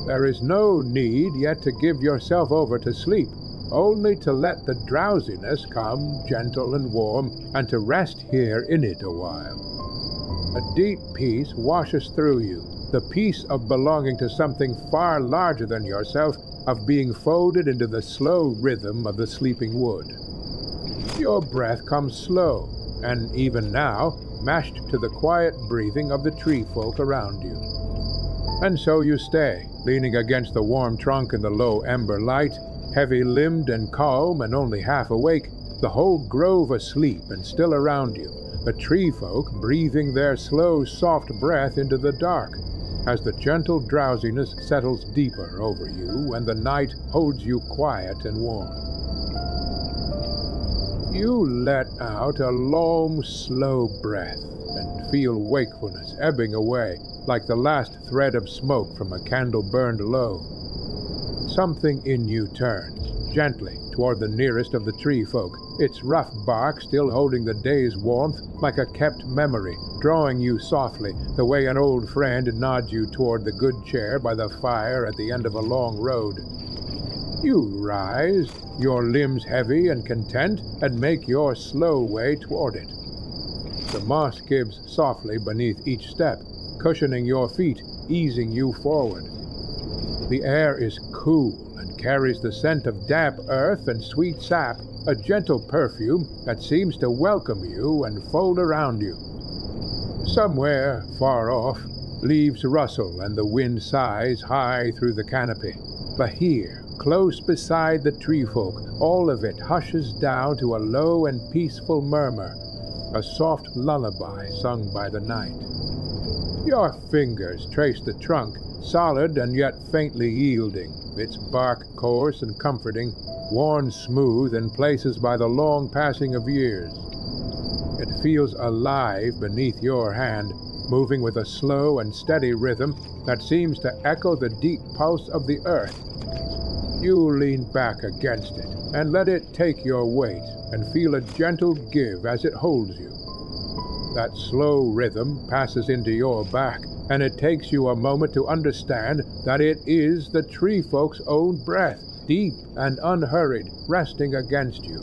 A: There is no need yet to give yourself over to sleep, only to let the drowsiness come gentle and warm, and to rest here in it a while. A deep peace washes through you, the peace of belonging to something far larger than yourself, of being folded into the slow rhythm of the sleeping wood. Your breath comes slow, and even now, mashed to the quiet breathing of the tree folk around you. And so you stay, leaning against the warm trunk in the low ember light, heavy-limbed and calm and only half awake, the whole grove asleep and still around you, the tree folk breathing their slow, soft breath into the dark, as the gentle drowsiness settles deeper over you and the night holds you quiet and warm. You let out a long, slow breath and feel wakefulness ebbing away like the last thread of smoke from a candle burned low. Something in you turns, gently, toward the nearest of the tree folk, its rough bark still holding the day's warmth like a kept memory, drawing you softly, the way an old friend nods you toward the good chair by the fire at the end of a long road. You rise, your limbs heavy and content, and make your slow way toward it. The moss gives softly beneath each step, cushioning your feet, easing you forward. The air is cool and carries the scent of damp earth and sweet sap, a gentle perfume that seems to welcome you and fold around you. Somewhere, far off, leaves rustle and the wind sighs high through the canopy. But here, close beside the tree folk, all of it hushes down to a low and peaceful murmur, a soft lullaby sung by the night. Your fingers trace the trunk, solid and yet faintly yielding, its bark coarse and comforting, worn smooth in places by the long passing of years. It feels alive beneath your hand, moving with a slow and steady rhythm that seems to echo the deep pulse of the earth. You lean back against it and let it take your weight and feel a gentle give as it holds you. That slow rhythm passes into your back, and it takes you a moment to understand that it is the tree folk's own breath, deep and unhurried, resting against you.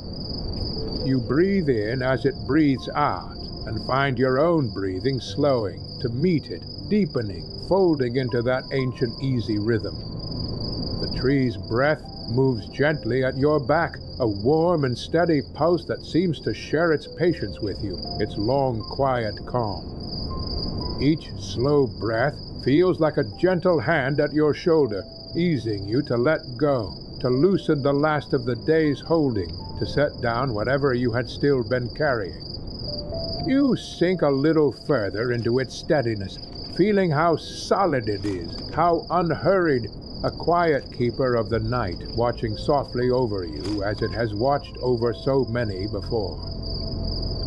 A: You breathe in as it breathes out, and find your own breathing slowing to meet it, deepening, folding into that ancient easy rhythm. The tree's breath moves gently at your back, a warm and steady pulse that seems to share its patience with you, its long, quiet calm. Each slow breath feels like a gentle hand at your shoulder, easing you to let go, to loosen the last of the day's holding, to set down whatever you had still been carrying. You sink a little further into its steadiness, feeling how solid it is, how unhurried, a quiet keeper of the night, watching softly over you as it has watched over so many before.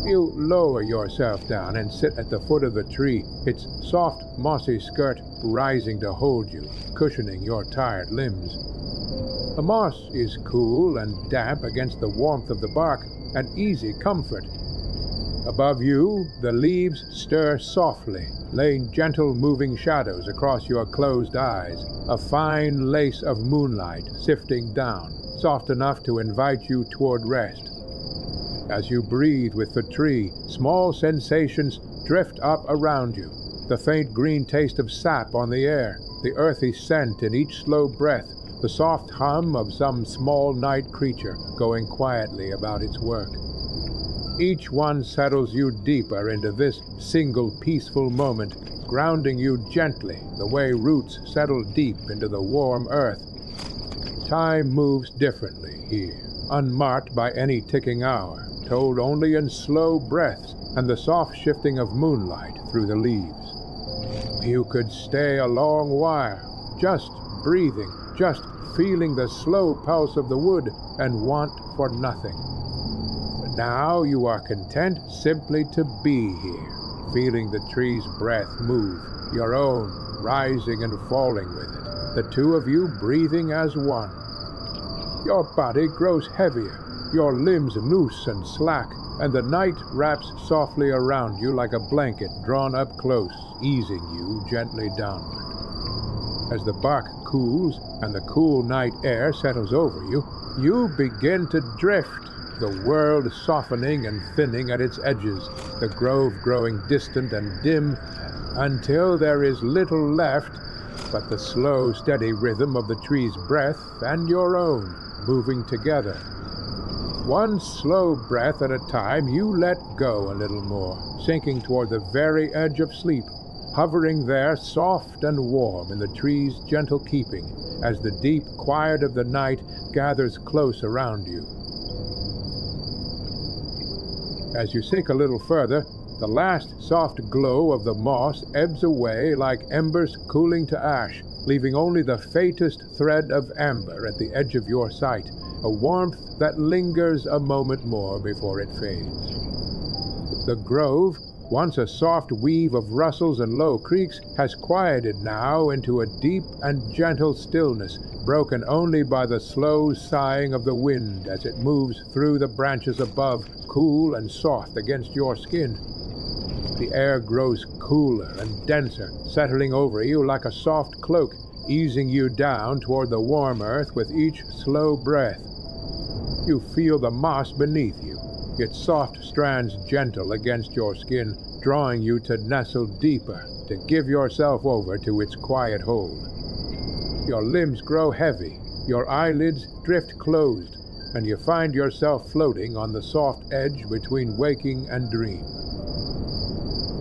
A: You lower yourself down and sit at the foot of the tree, its soft, mossy skirt rising to hold you, cushioning your tired limbs. The moss is cool and damp against the warmth of the bark, an easy comfort. Above you, the leaves stir softly, laying gentle moving shadows across your closed eyes, a fine lace of moonlight sifting down, soft enough to invite you toward rest. As you breathe with the tree, small sensations drift up around you, the faint green taste of sap on the air, the earthy scent in each slow breath, the soft hum of some small night creature going quietly about its work. Each one settles you deeper into this single peaceful moment, grounding you gently the way roots settle deep into the warm earth. Time moves differently here, unmarked by any ticking hour, told only in slow breaths and the soft shifting of moonlight through the leaves. You could stay a long while, just breathing, just feeling the slow pulse of the wood and want for nothing. But now you are content simply to be here, feeling the tree's breath move, your own rising and falling with it, the two of you breathing as one. Your body grows heavier, your limbs loose and slack, and the night wraps softly around you like a blanket drawn up close, easing you gently downward. As the bark cools and the cool night air settles over you, you begin to drift, the world softening and thinning at its edges, the grove growing distant and dim, until there is little left but the slow, steady rhythm of the tree's breath and your own, moving together. One slow breath at a time, you let go a little more, sinking toward the very edge of sleep, hovering there soft and warm in the tree's gentle keeping, as the deep quiet of the night gathers close around you. As you sink a little further, the last soft glow of the moss ebbs away like embers cooling to ash, leaving only the faintest thread of amber at the edge of your sight, a warmth that lingers a moment more before it fades. The grove, once a soft weave of rustles and low creaks, has quieted now into a deep and gentle stillness, broken only by the slow sighing of the wind as it moves through the branches above, cool and soft against your skin. The air grows cooler and denser, settling over you like a soft cloak, easing you down toward the warm earth with each slow breath. You feel the moss beneath you, its soft strands gentle against your skin, drawing you to nestle deeper, to give yourself over to its quiet hold. Your limbs grow heavy, your eyelids drift closed, and you find yourself floating on the soft edge between waking and dream.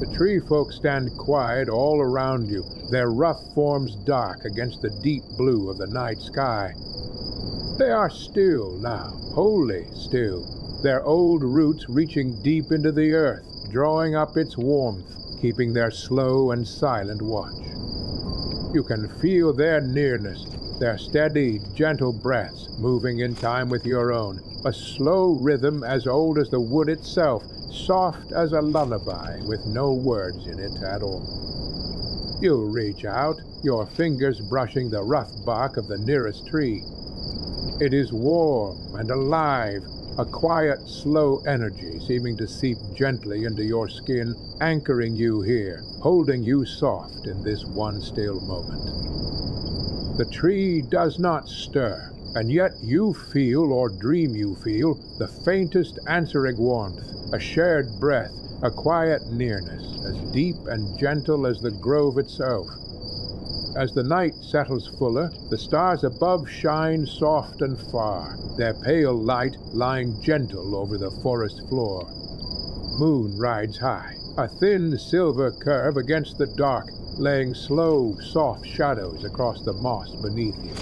A: The tree folk stand quiet all around you, their rough forms dark against the deep blue of the night sky. They are still now, wholly still, their old roots reaching deep into the earth, drawing up its warmth, keeping their slow and silent watch. You can feel their nearness, their steady, gentle breaths moving in time with your own, a slow rhythm as old as the wood itself, soft as a lullaby with no words in it at all. You reach out, your fingers brushing the rough bark of the nearest tree. It is warm and alive, a quiet, slow energy seeming to seep gently into your skin, anchoring you here, holding you soft in this one still moment. The tree does not stir, and yet you feel, or dream you feel, the faintest answering warmth, a shared breath, a quiet nearness, as deep and gentle as the grove itself. As the night settles fuller, the stars above shine soft and far, their pale light lying gentle over the forest floor. Moon rides high, a thin silver curve against the dark, laying slow, soft shadows across the moss beneath you.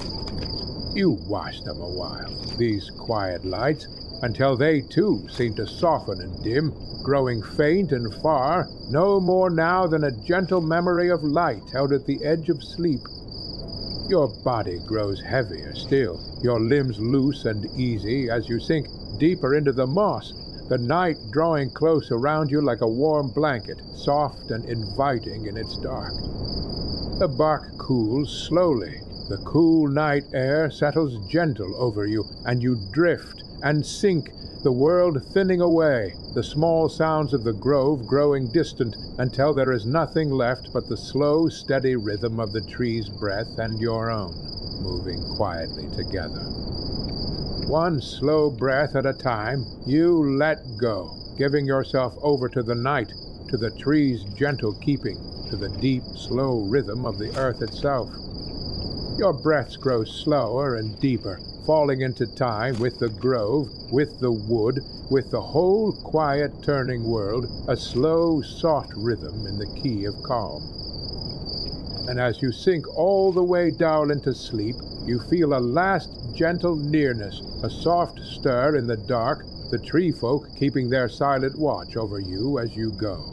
A: You watch them a while, these quiet lights, until they too seem to soften and dim, growing faint and far, no more now than a gentle memory of light held at the edge of sleep. Your body grows heavier still, your limbs loose and easy as you sink deeper into the moss, the night drawing close around you like a warm blanket, soft and inviting in its dark. The bark cools slowly, the cool night air settles gentle over you, and you drift and sink, the world thinning away, the small sounds of the grove growing distant until there is nothing left but the slow, steady rhythm of the tree's breath and your own, moving quietly together. One slow breath at a time, you let go, giving yourself over to the night, to the tree's gentle keeping, to the deep, slow rhythm of the earth itself. Your breaths grow slower and deeper, falling into time with the grove, with the wood, with the whole quiet turning world, a slow, soft rhythm in the key of calm. And as you sink all the way down into sleep, you feel a last gentle nearness, a soft stir in the dark, the tree folk keeping their silent watch over you as you go.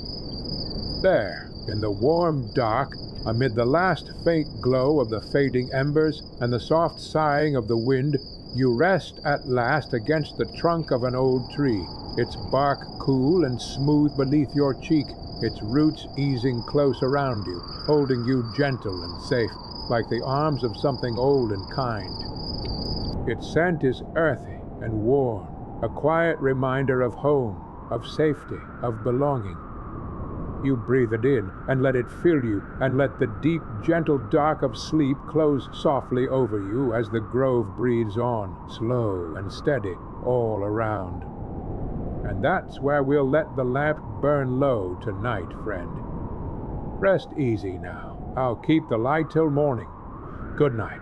A: There, in the warm dark, amid the last faint glow of the fading embers and the soft sighing of the wind, you rest at last against the trunk of an old tree, its bark cool and smooth beneath your cheek, its roots easing close around you, holding you gentle and safe, like the arms of something old and kind. Its scent is earthy and warm, a quiet reminder of home, of safety, of belonging. You breathe it in and let it fill you, and let the deep, gentle dark of sleep close softly over you as the grove breathes on, slow and steady, all around. And that's where we'll let the lamp burn low tonight, friend. Rest easy now. I'll keep the light till morning. Good night.